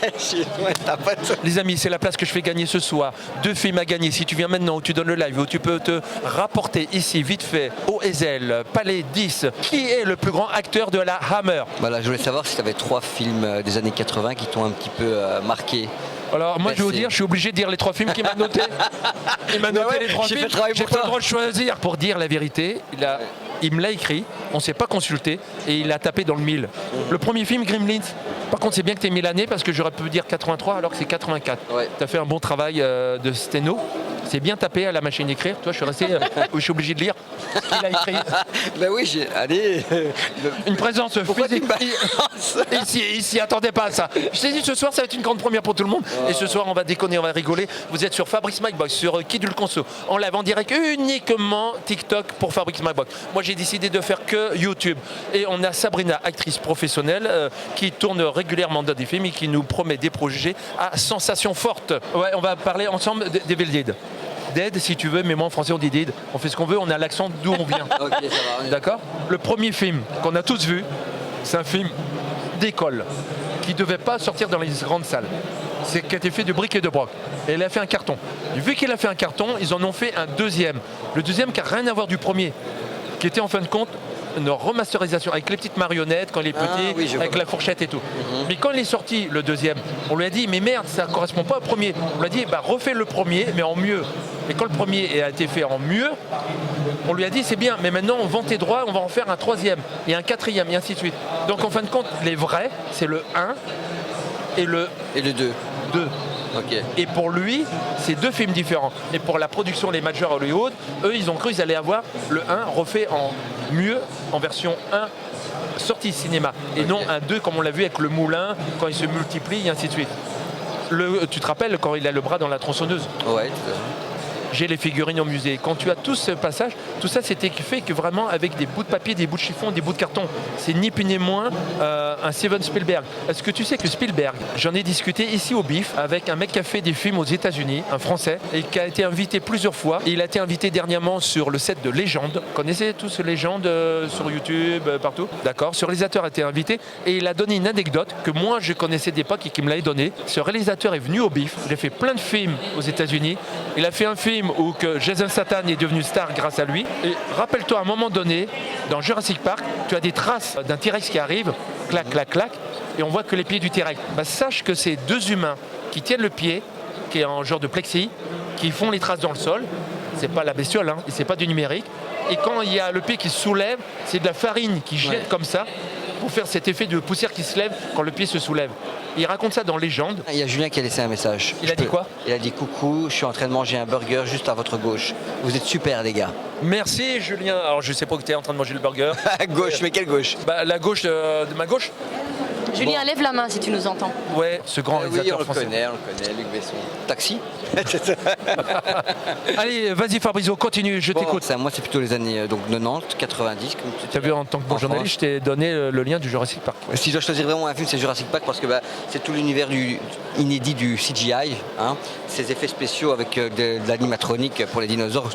Ouais, ta botte. Les amis, c'est la place que je fais gagner ce soir. 2 films à gagner. Si tu viens maintenant, où tu donnes le live, où tu peux te rapporter ici, vite fait, au Ezel, Palais 10, qui est le plus grand acteur de la Hammer. Voilà, je voulais savoir si tu avais 3 films des années 80 qui t'ont un petit peu marqué. Alors moi je vais vous Merci. dire, je suis obligé de dire les 3 films qu'il m'a notés. Il m'a noté ouais, les 3 j'ai fait films. le travail J'ai pour pas le toi. droit de choisir. Pour dire la vérité, il me l'a écrit, on s'est pas consulté et il a tapé dans le 1000. Le premier film, Gremlins. Par contre, c'est bien que tu aies mis l'année parce que j'aurais pu dire 83 alors que c'est 84. Ouais. Tu as fait un bon travail de sténo. C'est bien tapé à la machine d'écrire. Toi, je suis resté je suis obligé de lire ce qu'il a écrit. Ben oui, allez. Une présence Pourquoi physique. tu me balances Il s'y attendait pas à ça. Je t'ai dit, ce soir, ça va être une grande première pour tout le monde. Et ce soir, on va déconner, on va rigoler. Vous êtes sur Fabrice Micbox, sur Kidul Conso, en live, en direct, uniquement TikTok pour Fabrice Micbox. Moi, j'ai décidé de faire que YouTube. Et on a Sabrina, actrice professionnelle, qui tourne régulièrement dans des films et qui nous promet des projets à sensations fortes. Ouais, on va parler ensemble d'Evil Dead. Dead, si tu veux, mais moi en français on dit Dead. On fait ce qu'on veut, on a l'accent d'où on vient. Ok, ça va. D'accord ? Le premier film qu'on a tous vu, c'est un film d'école qui ne devait pas sortir dans les grandes salles. C'est qui a été fait de briques et de broc. Et il a fait un carton. Et vu qu'il a fait un carton, ils en ont fait un deuxième. Le deuxième qui n'a rien à voir du premier, qui était en fin de compte une remasterisation avec les petites marionnettes quand il est petit, oui, je avec vois. la fourchette et tout. Mais quand il est sorti le deuxième, on lui a dit mais merde, ça ne correspond pas au premier. On lui a dit bah refais le premier mais en mieux. Et quand le premier a été fait en mieux, on lui a dit c'est bien, mais maintenant on vend tes droits, on va en faire un troisième et un quatrième et ainsi de suite. Donc en fin de compte, les vrais, c'est le 1 et le Et le 2. 2. Ok. Et pour lui, c'est 2 films différents. Et pour la production, les majors Hollywood, eux, ils ont cru qu'ils allaient avoir le 1 refait en mieux, en version 1 sortie cinéma. Et non un 2 comme on l'a vu avec le moulin, quand il se multiplie et ainsi de suite. Tu te rappelles quand il a le bras dans la tronçonneuse ? Ouais, tout à fait. J'ai les figurines au musée. Quand tu as tout ce passage, tout ça c'était fait que vraiment avec des bouts de papier, des bouts de chiffon, des bouts de carton. C'est ni plus ni moins un Steven Spielberg. Est-ce que tu sais que Spielberg, j'en ai discuté ici au BIF avec un mec qui a fait des films aux États-Unis, un Français, et qui a été invité plusieurs fois. Et il a été invité dernièrement sur le set de Légende. Connaissez tous Légende sur YouTube, partout. D'accord. Ce réalisateur a été invité et il a donné une anecdote que moi je connaissais d'époque et qui me l'avait donnée. Ce réalisateur est venu au BIF. Il a fait plein de films aux États-Unis. Il a fait un film où que Jason Statham est devenu star grâce à lui. Et rappelle-toi, à un moment donné, dans Jurassic Park, tu as des traces d'un T-Rex qui arrive, clac, clac, clac, et on voit que les pieds du T-Rex. Bah, sache que c'est 2 humains qui tiennent le pied, qui est en genre de plexi, qui font les traces dans le sol. C'est pas la bestiole, hein, et c'est pas du numérique. Et quand il y a le pied qui se soulève, c'est de la farine qui jette comme ça. pour faire cet effet de poussière qui se lève quand le pied se soulève. Il raconte ça dans Légende. Il y a Julien qui a laissé un message. Il a dit quoi? Il a dit coucou, je suis en train de manger un burger juste à votre gauche. Vous êtes super les gars. Merci Julien. Alors je sais pas que tu es en train de manger le burger. À gauche, mais quelle gauche? Bah, la gauche de ma gauche. Julien, lève la main si tu nous entends. Ouais, ce grand Oui, réalisateur on le français. connaît, Luc Besson. Taxi. Allez, vas-y Fabrizio, continue, je t'écoute. Moi, c'est plutôt les années donc 90, 90. Comme tu Tu as vu, en tant que bon en journaliste, je t'ai donné le lien du Jurassic Park. Si je dois choisir vraiment un film, c'est Jurassic Park parce que c'est tout l'univers inédit du CGI. Hein. Ces effets spéciaux avec de l'animatronique pour les dinosaures.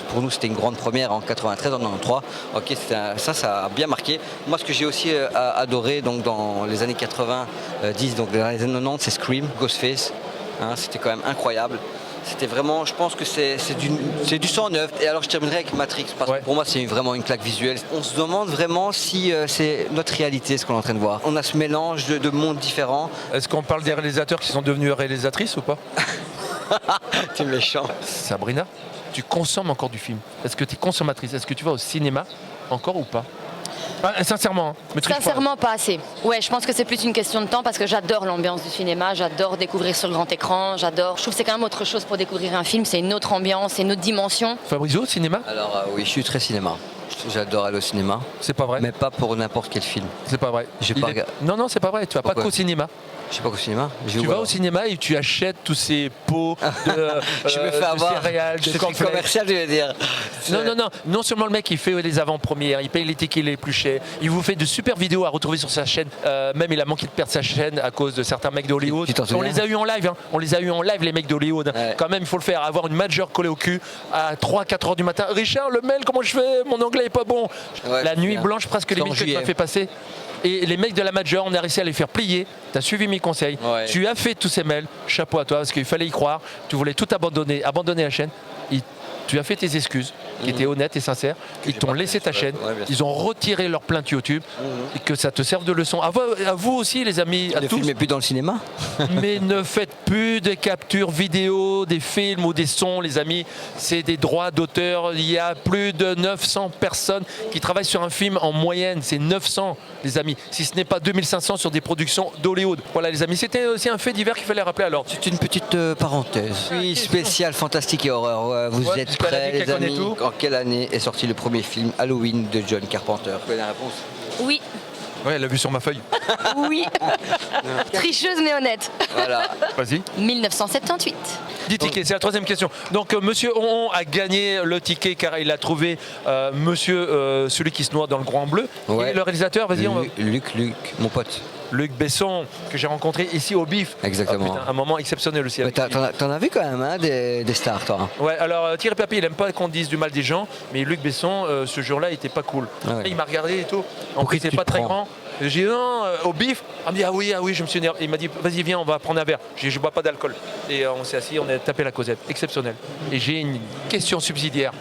Pour nous, c'était une grande première en 93, en 93. Ok, ça a bien marqué. Moi, ce que j'ai aussi adoré donc, dans les années 90, donc dans les années 90, c'est Scream, Ghostface. Hein, c'était quand même incroyable. C'était vraiment, je pense que c'est du sang neuf. Et alors je terminerai avec Matrix, parce que pour moi c'est vraiment une claque visuelle. On se demande vraiment si c'est notre réalité ce qu'on est en train de voir. On a ce mélange de mondes différents. Est-ce qu'on parle des réalisateurs qui sont devenus réalisatrices ou pas? T'es méchant. Sabrina, tu consommes encore du film. Est-ce que tu es consommatrice? Est-ce que tu vas au cinéma encore ou pas? Sincèrement, hein, me triche pas. Sincèrement, pas assez. Ouais, je pense que c'est plus une question de temps parce que j'adore l'ambiance du cinéma, j'adore découvrir sur le grand écran, j'adore. Je trouve que c'est quand même autre chose pour découvrir un film, c'est une autre ambiance, c'est une autre dimension. Fabrizio, cinéma? Alors oui, je suis très cinéma. J'adore aller au cinéma. C'est pas vrai? Mais pas pour n'importe quel film. C'est pas vrai. J'ai pas regardé. Non, c'est pas vrai. Tu vas pas Pourquoi? qu'au cinéma. Je sais pas qu'au cinéma. Tu vas au cinéma et tu achètes tous ces pots de, je me fais avoir. céréales, de Je suis cornflakes. commercial, je vais dire. Non seulement le mec il fait les avant-premières, il paye les tickets les plus chers, il vous fait de super vidéos à retrouver sur sa chaîne. Même il a manqué de perdre sa chaîne à cause de certains mecs d'Hollywood. On les a eu en live, hein. On les a eu en live les mecs d'Hollywood. Ouais. Quand même il faut le faire, avoir une major collée au cul à 3-4 heures du matin. Richard, le mail, comment je fais? Mon anglais est pas bon. Ouais, La nuit bien. blanche, presque les C'est en minutes que tu m'as juillet. fait passer. Et les mecs de la major, on a réussi à les faire plier. Tu as suivi mes conseils. Ouais. Tu as fait tous ces mails. Chapeau à toi, parce qu'il fallait y croire. Tu voulais tout abandonner la chaîne. Tu as fait tes excuses, qui étaient honnêtes et sincères. Ils t'ont laissé ta chaîne. Ouais, bien sûr. Ils ont retiré leur plainte YouTube. Et que ça te serve de leçon. À vous aussi, les amis, à Le tous. film est plus dans le cinéma. Mais ne faites plus de captures vidéo des films ou des sons, les amis. C'est des droits d'auteur. Il y a plus de 900 personnes qui travaillent sur un film en moyenne. C'est 900, les amis. Si ce n'est pas 2500 sur des productions d'Hollywood. Voilà, les amis. C'était aussi un fait divers qu'il fallait rappeler alors. C'est une petite parenthèse. Oui, spécial fantastique et horreur. Vous Ouais, êtes parce qu'elle a prêts, dit les qu'elle connaît amis? tout. En quelle année est sorti le premier film Halloween de John Carpenter? Vous connaissez la réponse? Oui, Ouais, elle l'a vu sur ma feuille. oui. Tricheuse mais honnête. Voilà. Vas-y. 1978. 10 tickets, c'est la troisième question. Donc monsieur On a gagné le ticket car il a trouvé celui qui se noie dans le grand bleu. Ouais. Et le réalisateur, vas-y, on va... Luc, mon pote. Luc Besson, que j'ai rencontré ici au BIF. Exactement. Ah, putain, un moment exceptionnel aussi. Mais avec t'en as vu quand même hein, des stars, toi. Ouais, alors Thierry Papy, il aime pas qu'on dise du mal des gens, mais Luc Besson, ce jour-là, il était pas cool. Ah ouais. Il m'a regardé et tout. En Pour plus, qui il tu était pas te très prends? grand. J'ai dit non, au bif. Il m'a dit ah oui, je me suis énervé. Il m'a dit vas-y, viens, on va prendre un verre. J'ai dit je bois pas d'alcool. Et on s'est assis, on a tapé la causette. Exceptionnel. Et j'ai une question subsidiaire.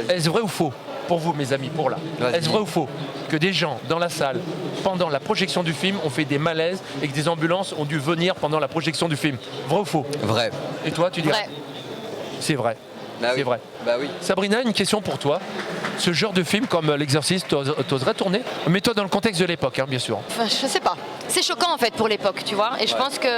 Est-ce vrai ou faux, pour vous, mes amis, pour là, Vas-y. est-ce vrai ou faux que des gens dans la salle, pendant la projection du film, ont fait des malaises et que des ambulances ont dû venir pendant la projection du film? Vrai ou faux? Vrai. Et toi, tu dirais? Vrai. C'est vrai. Bah C'est oui. vrai. Bah oui. Sabrina, une question pour toi. Ce genre de film comme L'Exorciste, t'oserais tourner? Mets-toi dans le contexte de l'époque, hein, bien sûr. Enfin, je sais pas. C'est choquant en fait pour l'époque, tu vois. Et je pense que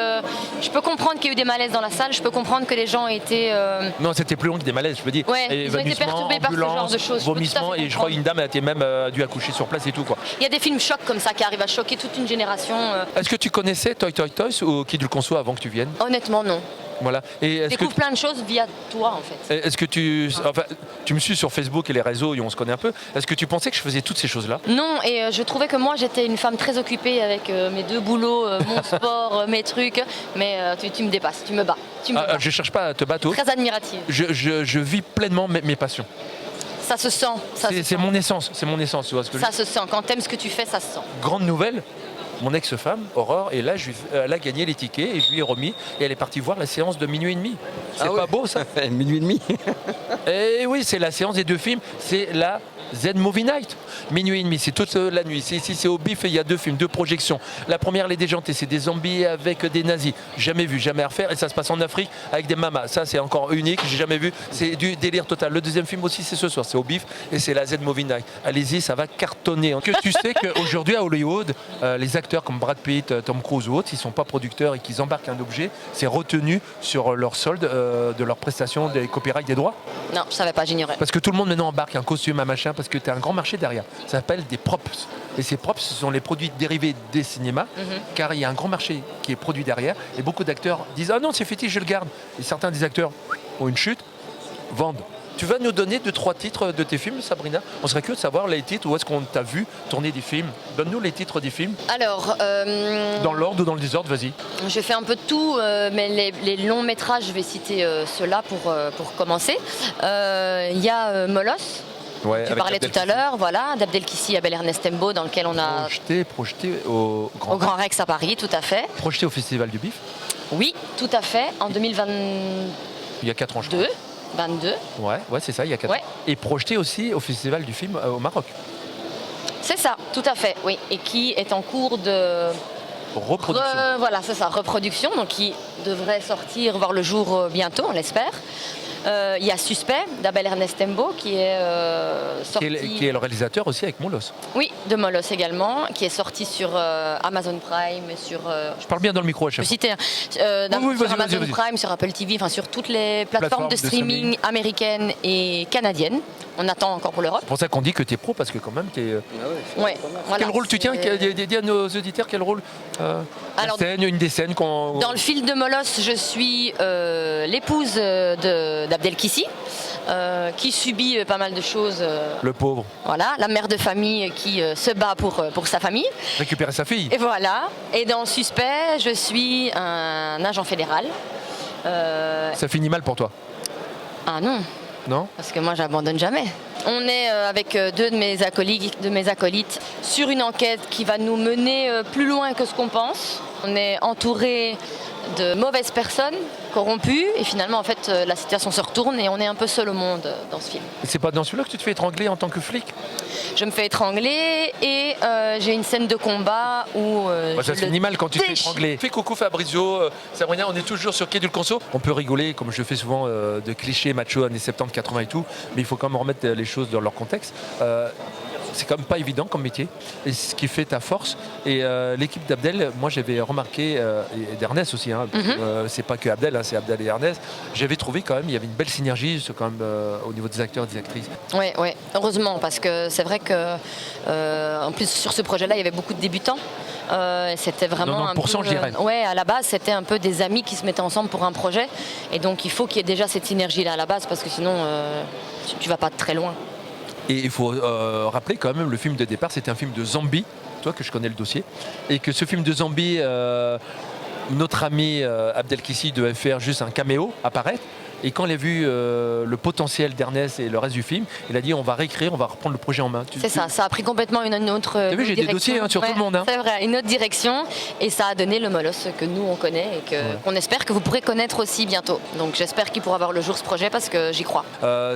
je peux comprendre qu'il y a eu des malaises dans la salle. Je peux comprendre que les gens étaient. Non, c'était plus long que des malaises, je veux dire. Ouais, ils ont été perturbés par ce genre de choses. Je peux tout à Vomissements, fait et je crois comprendre. une dame a été même dû accoucher sur place et tout, quoi. Il y a des films chocs comme ça qui arrivent à choquer toute une génération. Est-ce que tu connaissais Toy Toy Toys ou Qui du le conçoit avant que tu viennes? Honnêtement, non. Voilà. Et Je est-ce que découvre plein de choses via toi en fait. est-ce que tu me suis sur Facebook et les réseaux et on se connaît un peu. Est-ce que tu pensais que je faisais toutes ces choses-là? Non, et je trouvais que moi j'étais une femme très occupée avec mes deux boulots, mon sport, mes trucs. Mais tu me dépasses, tu me bats. Tu me bats. Je cherche pas à te battre. Très admirative. Je vis pleinement mes passions. Ça se sent. Ça se C'est sent. mon essence, tu vois ce que je veux Ça se sent. Quand t'aimes ce que tu fais, ça se sent. Grande nouvelle, mon ex-femme, Aurore, et là, elle a gagné les tickets et je lui ai remis et elle est partie voir la séance de minuit et demi. C'est Ah pas ouais. beau ça? Minuit et demi. Et oui, c'est la séance des 2 films, c'est la Z Movie Night. Minuit et demi, c'est toute la nuit. Ici, c'est au BIF et il y a 2 films, 2 projections. La première, Les Déjantés, c'est des zombies avec des nazis. Jamais vu, jamais à refaire. Et ça se passe en Afrique avec des mamas. Ça, c'est encore unique, j'ai jamais vu. C'est du délire total. Le deuxième film aussi, c'est ce soir. C'est au BIF et c'est la Z Movie Night. Allez-y, ça va cartonner. Que tu sais qu'aujourd'hui à Hollywood, les acteurs comme Brad Pitt, Tom Cruise ou autres, ils ne sont pas producteurs et qu'ils embarquent un objet, c'est retenu sur leur solde de leur prestation des copyrights des droits. Non, je savais pas, j'ignorais. Parce que tout le monde maintenant embarque un costume, un machin, parce que tu as un grand marché derrière. Ça s'appelle des props. Et ces props, ce sont les produits dérivés des cinémas, car il y a un grand marché qui est produit derrière. Et beaucoup d'acteurs disent « Ah non, c'est fétiche, je le garde ». Et certains des acteurs ont une chute, vendent. Tu vas nous donner 2-3 titres de tes films, Sabrina? On serait curieux de savoir les titres, où est-ce qu'on t'a vu tourner des films. Donne-nous les titres des films. Alors, Dans l'ordre ou dans le désordre, vas-y. je fais un peu de tout, mais les longs métrages, je vais citer ceux-là pour commencer. Il y a Molos. Ouais, Tu parlais tout à l'heure, voilà, d'Abdelkissi Abel Ernest Tembo, dans lequel on a Projeté au au Grand Rex à Paris, tout à fait. Projeté au Festival du BIF, Oui, tout à fait, en 2022. il y a 4 ans, je crois. 22, Ouais, c'est ça, il y a 4 Ouais. ans. Et projeté aussi au Festival du film au Maroc. c'est ça, tout à fait, oui, et qui est en cours de Reproduction. voilà, c'est ça, reproduction, donc qui devrait sortir, voir le jour bientôt, on l'espère. Il y a Suspect d'Abel Ernest Tembo qui est sorti. Qui est le réalisateur aussi avec Molos. Oui, de Molos également, qui est sorti sur Amazon Prime, sur. Je parle bien dans le micro à Je peux chaque fois. citer Oui, sur vas-y, Amazon vas-y. Prime, sur Apple TV, enfin sur toutes les plateformes de streaming américaines et canadiennes. On attend encore pour l'Europe. C'est pour ça qu'on dit que tu es pro, parce que quand même, tu es... Ouais, voilà, Quel rôle tu tiens? Dis à nos auditeurs quel rôle Alors, une des scènes qu'on... Dans le film de Molos, je suis l'épouse d'Abdelkissi, qui subit pas mal de choses. Le pauvre. Voilà, la mère de famille qui se bat pour sa famille. Récupérer sa fille. Et voilà. Et dans Suspect, je suis un agent fédéral. Ça finit mal pour toi, Ah non, non? parce que moi j'abandonne jamais. On est avec 2 de mes acolytes sur une enquête qui va nous mener plus loin que ce qu'on pense. On est entouré de mauvaises personnes corrompues et finalement en fait la situation se retourne et on est un peu seul au monde dans ce film. C'est pas dans celui-là que tu te fais étrangler en tant que flic? Je me fais étrangler et j'ai une scène de combat où Ça se je finit mal quand tu te fais déchire. étrangler. Fais coucou Fabrizio, Sabrina, on est toujours sur Quai du Conso. On peut rigoler, comme je le fais souvent, de clichés macho années 70, 80 et tout, mais il faut quand même remettre les choses dans leur contexte. C'est quand même pas évident comme métier, et ce qui fait ta force. Et l'équipe d'Abdel, moi j'avais remarqué, et d'Ernest aussi, hein, c'est pas que Abdel, hein, c'est Abdel et Ernest, j'avais trouvé quand même, il y avait une belle synergie quand même, au niveau des acteurs et des actrices. Oui, heureusement, parce que c'est vrai que en plus sur ce projet-là, il y avait beaucoup de débutants. C'était vraiment 90%, je dirais. Ouais, à la base, c'était un peu des amis qui se mettaient ensemble pour un projet, et donc il faut qu'il y ait déjà cette synergie-là à la base, parce que sinon, tu vas pas très loin. Et il faut rappeler quand même, le film de départ, c'était un film de zombie, toi que je connais le dossier, et que ce film de zombie, notre ami Abdelkissi devait faire juste un caméo, apparaître. Et quand il a vu le potentiel d'Ernest et le reste du film, il a dit on va réécrire, on va reprendre le projet en main. C'est ça a pris complètement une autre T'as vu, j'ai des direction. dossiers sur tout le monde. Hein. C'est vrai, une autre direction, et ça a donné le Molos que nous on connaît et qu'on espère que vous pourrez connaître aussi bientôt. Donc j'espère qu'il pourra voir le jour ce projet parce que j'y crois.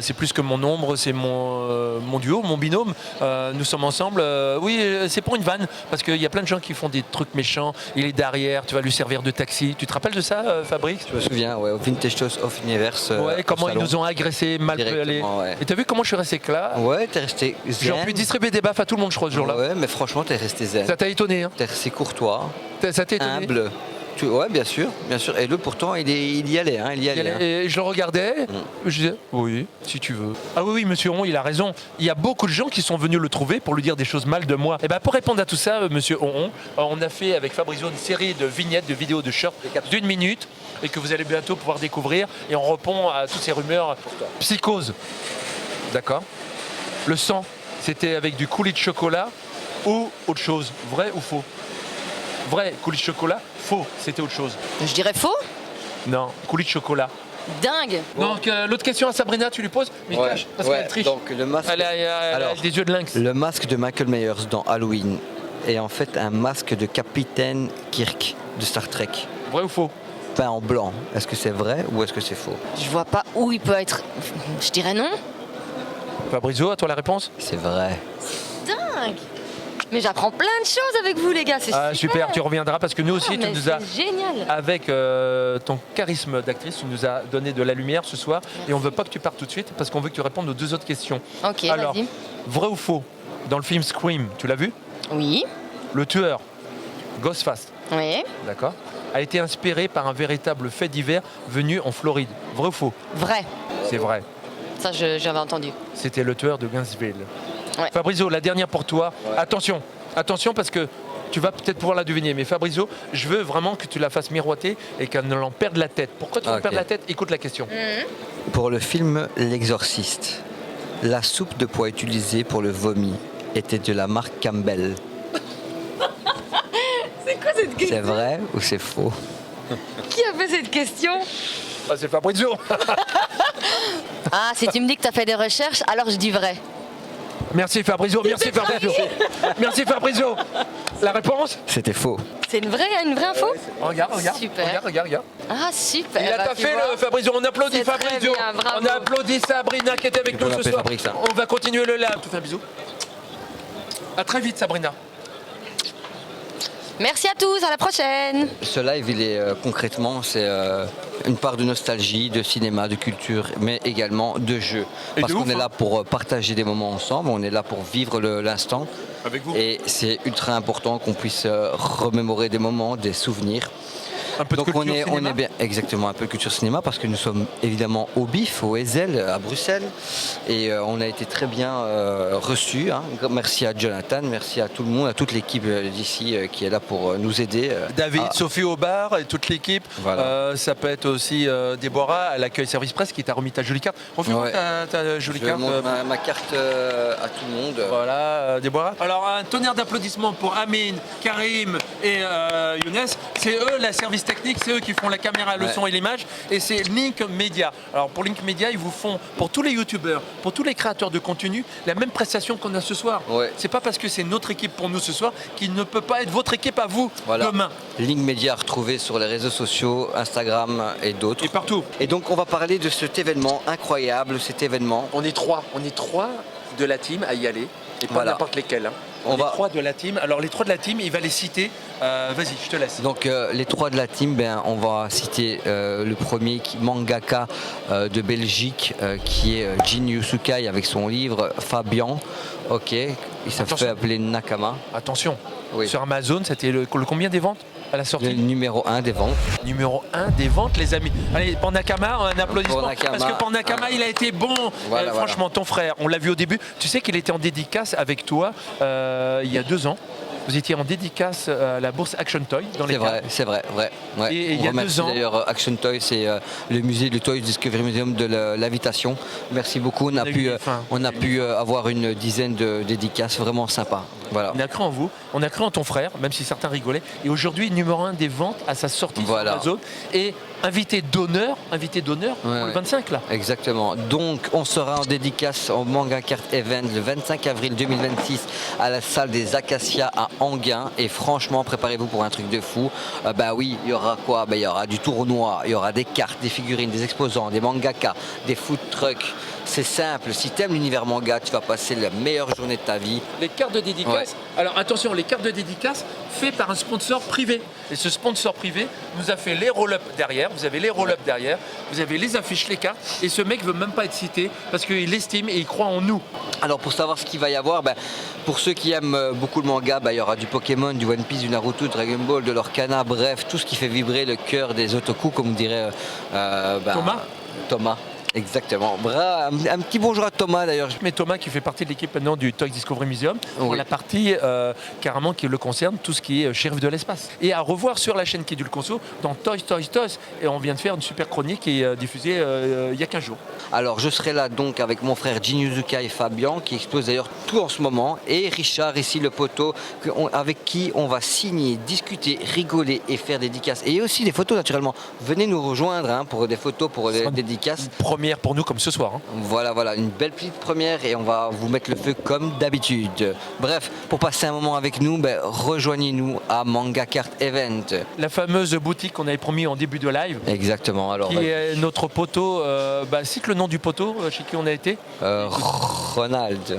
C'est plus que mon ombre, c'est mon duo, mon binôme. Nous sommes ensemble. Oui, c'est pour une vanne, parce qu'il y a plein de gens qui font des trucs méchants. Il est derrière, tu vas lui servir de taxi. Tu te rappelles de ça, Fabrice? Je me souviens, ouais, au Vintage Toast of Universe. Ouais, comment ils nous ont agressés, mal pelés. Ouais. Et t'as vu comment je suis resté là? Ouais, t'es resté zen. J'ai pu distribuer des baffes à tout le monde, je crois, ce jour-là. Ouais, mais franchement, t'es resté zen. Ça t'a étonné, hein? T'es resté courtois, Ça t'a étonné? humble. Ouais, bien sûr, bien sûr. Et lui, pourtant, il y allait, hein, il y allait. Hein. Et je le regardais, je disais, oui, si tu veux. Ah oui, monsieur Honn, il a raison. Il y a beaucoup de gens qui sont venus le trouver pour lui dire des choses mal de moi. Et ben pour répondre à tout ça, monsieur Honn, on a fait avec Fabrizio une série de vignettes, de vidéos, de shorts d'1 minute, et que vous allez bientôt pouvoir découvrir. Et on répond à toutes ces rumeurs. Psychose. D'accord. Le sang, c'était avec du coulis de chocolat ou autre chose. Vrai ou faux? Vrai, coulis de chocolat. Faux, c'était autre chose. Je dirais faux. Non, coulis de chocolat. Dingue. Donc l'autre question à Sabrina, tu lui poses, mais Ouais, cache, parce qu'elle triche. donc le masque. Elle a Alors, des yeux de lynx. Le masque de Michael Myers dans Halloween, est en fait un masque de capitaine Kirk de Star Trek, Vrai ou faux? peint en blanc. Est-ce que c'est vrai ou est-ce que c'est faux? Je vois pas où il peut être. Je dirais non. Fabrizio, à toi la réponse? C'est vrai. Dingue. Mais j'apprends plein de choses avec vous, les gars. C'est Ah, super, tu reviendras parce que nous aussi, Ah, tu mais nous as, c'est génial. avec ton charisme d'actrice, tu nous as donné de la lumière ce soir et on veut pas que tu partes tout de suite parce qu'on veut que tu répondes aux 2 autres questions. Ok, Alors, vas-y. vrai ou faux? Dans le film Scream, tu l'as vu? Oui. Le tueur, Ghostface, Oui. d'accord, a été inspiré par un véritable fait divers venu en Floride. Vrai ou faux? Vrai. C'est vrai. Ça, j'avais entendu. C'était le tueur de Gainesville. Ouais. Fabrizio, la dernière pour toi. Attention, attention parce que tu vas peut-être pouvoir la deviner. Mais Fabrizio, je veux vraiment que tu la fasses miroiter et qu'elle ne l'en perde la tête. Pourquoi tu en Ok. perds la tête? Écoute la question. Pour le film L'Exorciste, la soupe de pois utilisée pour le vomi était de la marque Campbell. C'est quoi cette question? C'est vrai ou c'est faux? Qui a fait cette question? Ah, c'est Fabrizio. Ah, si tu me dis que tu as fait des recherches, alors je dis vrai. Merci Fabrizio, merci Fabrizio. Merci Fabrizio. La réponse? C'était faux. C'est une vraie info? Regarde, Super. regarde. Ah, super. Il a Bah, pas tu fait vois. le Fabrizio, on applaudit C'est très Fabrizio. bien, bravo. On applaudit Sabrina qui était avec Tu peux nous ce l'appeler soir. Fabrice, hein. On va continuer le live. Tu fais un bisou. À très vite Sabrina. Merci à tous, à la prochaine. Ce live, il est concrètement, c'est une part de nostalgie, de cinéma, de culture, mais également de jeu. Et Parce de qu'on ouf, est hein. là pour partager des moments ensemble, on est là pour vivre l'instant. Avec vous. Et c'est ultra important qu'on puisse remémorer des moments, des souvenirs. Un peu de Donc on culture est cinéma. bien, exactement, un peu de culture cinéma parce que nous sommes évidemment au BIF, au Ezel, à Bruxelles. Et on a été très bien reçus. Hein. Merci à Jonathan, merci à tout le monde, à toute l'équipe d'ici qui est là pour nous aider. David, à- Sophie Aubard et toute l'équipe. Voilà. Ça peut être aussi Déborah à l'accueil service presse qui t'a remis ta jolie carte. Refais-moi Ouais. ta jolie Je carte. montre ma carte à tout le monde. Voilà, Déborah. Alors, un tonnerre d'applaudissements pour Amine, Karim et Younes. C'est eux, la service technique, c'est eux qui font la caméra, le Ouais. son et l'image. Et c'est Link Media. Alors, pour Link Media, ils vous font, pour tous les youtubeurs, pour tous les créateurs de contenu, la même prestation qu'on a ce soir. Ouais. C'est pas parce que c'est notre équipe pour nous ce soir qu'il ne peut pas être votre équipe à vous Voilà. demain. Link Media retrouvé sur les réseaux sociaux, Instagram et d'autres. Et partout. Et donc on va parler de cet événement incroyable, cet événement. On est trois de la team à y aller. Et pas Voilà. n'importe lesquels. Hein. On les va- trois de la team. Alors, les trois de la team, il va les citer. Vas-y, je te laisse. Donc les trois de la team, on va citer le premier mangaka de Belgique qui est Jin Yusukai avec son livre Fabian. Ok, il s'est Attention. fait appeler Nakama. Attention, Oui. sur Amazon, c'était le combien des ventes à la sortie? Le numéro 1 des ventes. Numéro 1 des ventes, les amis. Allez, Pandakama, un applaudissement. Pour Nakama, parce que Pandakama, il a été bon. Voilà, Franchement, ton frère, on l'a vu au début. Tu sais qu'il était en dédicace avec toi il y a 2 ans. Vous étiez en dédicace à la bourse Action Toy dans les C'est vrai. Ouais. Et il On y a remercie 2 ans- d'ailleurs Action Toy, c'est le musée, le Toy Discovery Museum de l'invitation. Merci beaucoup. On a eu pu, des fins. avoir une dizaine de dédicaces vraiment sympas. Voilà. On a cru en vous, on a cru en ton frère, même si certains rigolaient. Et aujourd'hui, numéro 1 des ventes à sa sortie Voilà. sur Amazon. Et invité d'honneur pour Ouais, le ouais. 25 là. Exactement. Donc, on sera en dédicace au Manga Cart Event le 25 avril 2026 à la salle des Acacias à Anguin. Et franchement, préparez-vous pour un truc de fou. Bah oui, il y aura quoi? Il y aura du tournoi, il y aura des cartes, des figurines, des exposants, des mangakas, des food trucks. C'est simple. Si tu aimes l'univers manga, tu vas passer la meilleure journée de ta vie. Les cartes de dédicace. Ouais. Alors attention, les cartes de dédicace faites par un sponsor privé. Et ce sponsor privé nous a fait les roll-up derrière. Vous avez les roll-up derrière. Vous avez les affiches, les cartes. Et ce mec veut même pas être cité parce qu'il estime et il croit en nous. Alors pour savoir ce qu'il va y avoir, pour ceux qui aiment beaucoup le manga, il y aura du Pokémon, du One Piece, du Naruto, du Dragon Ball, de l'Orcana, bref, tout ce qui fait vibrer le cœur des otaku, comme dirait Thomas. Exactement. Un petit bonjour à Thomas d'ailleurs. Mais Thomas qui fait partie de l'équipe maintenant du Toy Discovery Museum pour Oui. la partie carrément qui le concerne, tout ce qui est shérif de l'espace. Et à revoir sur la chaîne Kidul Conso dans Toys. Et on vient de faire une super chronique qui est diffusée il y a 15 jours. Alors je serai là donc avec mon frère Jin Yuzuka et Fabian qui explosent d'ailleurs tout en ce moment et Richard ici le poteau avec qui on va signer, discuter, rigoler et faire des dédicaces et aussi des photos naturellement. Venez nous rejoindre pour des photos, pour des dédicaces. Première première pour nous comme ce soir. Hein. Voilà, une belle petite première et on va vous mettre le feu comme d'habitude. Bref, pour passer un moment avec nous, rejoignez-nous à Manga Kart Event. La fameuse boutique qu'on avait promis en début de live. Exactement. Alors, Qui est notre poteau. Cite le nom du poteau chez qui on a été. Ronald.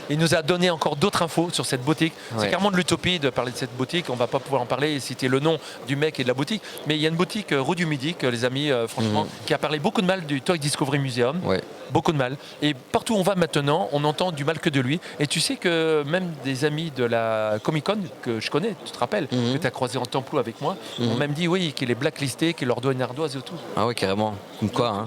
Il nous a donné encore d'autres infos sur cette boutique. Ouais. C'est carrément de l'utopie de parler de cette boutique. On ne va pas pouvoir en parler et citer le nom du mec et de la boutique. Mais il y a une boutique rue du Midi que les amis, franchement, qui a parlé beaucoup de mal du Toy Discovery Museum. Ouais. Beaucoup de mal. Et partout où on va maintenant, on entend du mal que de lui. Et tu sais que même des amis de la Comic Con que je connais, tu te rappelles, que tu as croisé en Templou avec moi, ont même dit oui, qu'il est blacklisté, qu'il leur doit une ardoise et tout. Ah oui, carrément. Comme quoi, hein.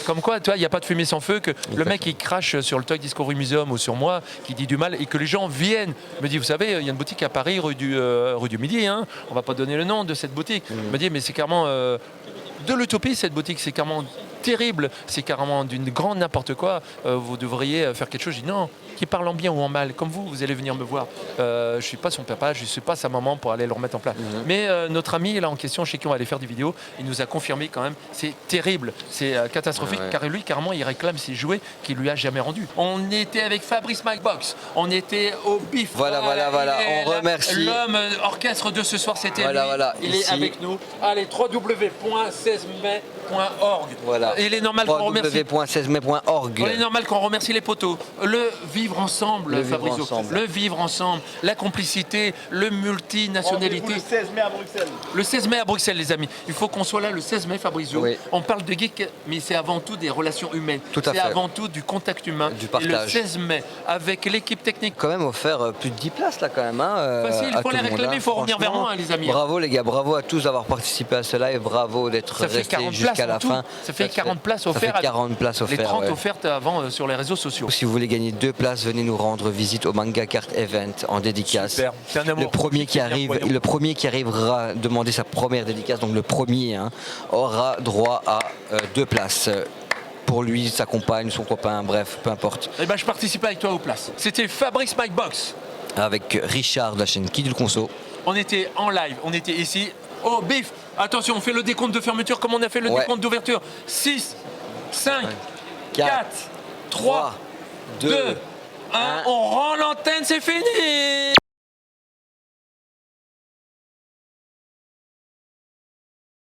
Comme quoi, tu vois, il n'y a pas de fumée sans feu, que le mec il crache sur le Toy Discovery Museum ou sur moi, qui dit du mal, et que les gens viennent me disent, vous savez, il y a une boutique à Paris, rue du Midi, hein, on va pas donner le nom de cette boutique. Me dit, mais c'est carrément de l'utopie cette boutique, c'est carrément terrible, c'est carrément d'une grande n'importe quoi, vous devriez faire quelque chose. Je dis non, qui parle en bien ou en mal, comme vous allez venir me voir. Je ne suis pas son papa, je ne suis pas sa maman pour aller le remettre en place. Mais notre ami là en question, chez qui on va aller faire des vidéos, il nous a confirmé quand même, c'est terrible, c'est catastrophique, car lui carrément il réclame ses jouets qu'il lui a jamais rendus. On était avec Fabrice Micbox, on était au BIF. Voilà, on remercie. L'homme orchestre de ce soir, c'était lui. Il ici. est avec nous. Allez, www.16mai.org. Voilà. Il est normal qu'on remercie. www.16mai.org. Il est normal qu'on remercie les poteaux. Le vivre ensemble, Fabrizio. Le vivre ensemble, la complicité, le multinationalité. Le 16 mai à Bruxelles. Le 16 mai à Bruxelles, les amis. Il faut qu'on soit là le 16 mai, Fabrizio. Oui. On parle de geek, mais c'est avant tout des relations humaines. Tout à fait. C'est avant tout du contact humain. Du partage. Et le 16 mai, avec l'équipe technique. Quand même offert plus de 10 places là quand même. Hein, Facile, il faut les réclamer, il faut revenir vers moi, hein, les amis. Bravo les gars, bravo à tous d'avoir participé à cela et bravo d'être restés jusqu'à la fin. Ça fait 40 places Ça fait offertes. 40 places offertes. Les 30 ouais. offertes avant sur les réseaux sociaux. Si vous voulez gagner 2 places, venez nous rendre visite au Manga Kart Event en dédicace. Super, c'est un amour. Le premier qui arrivera à demander sa première dédicace, donc le premier, hein, aura droit à 2 places. Pour lui, sa compagne, son copain, bref, peu importe. Eh ben, je participe avec toi aux places. C'était Fabrice Micbox. Avec Richard de la chaîne Qui du Conso. On était en live, on était ici. Oh, bif. Attention, on fait le décompte de fermeture comme on a fait le décompte d'ouverture. 6, 5, 4, 3, 2, 1. On rend l'antenne, c'est fini.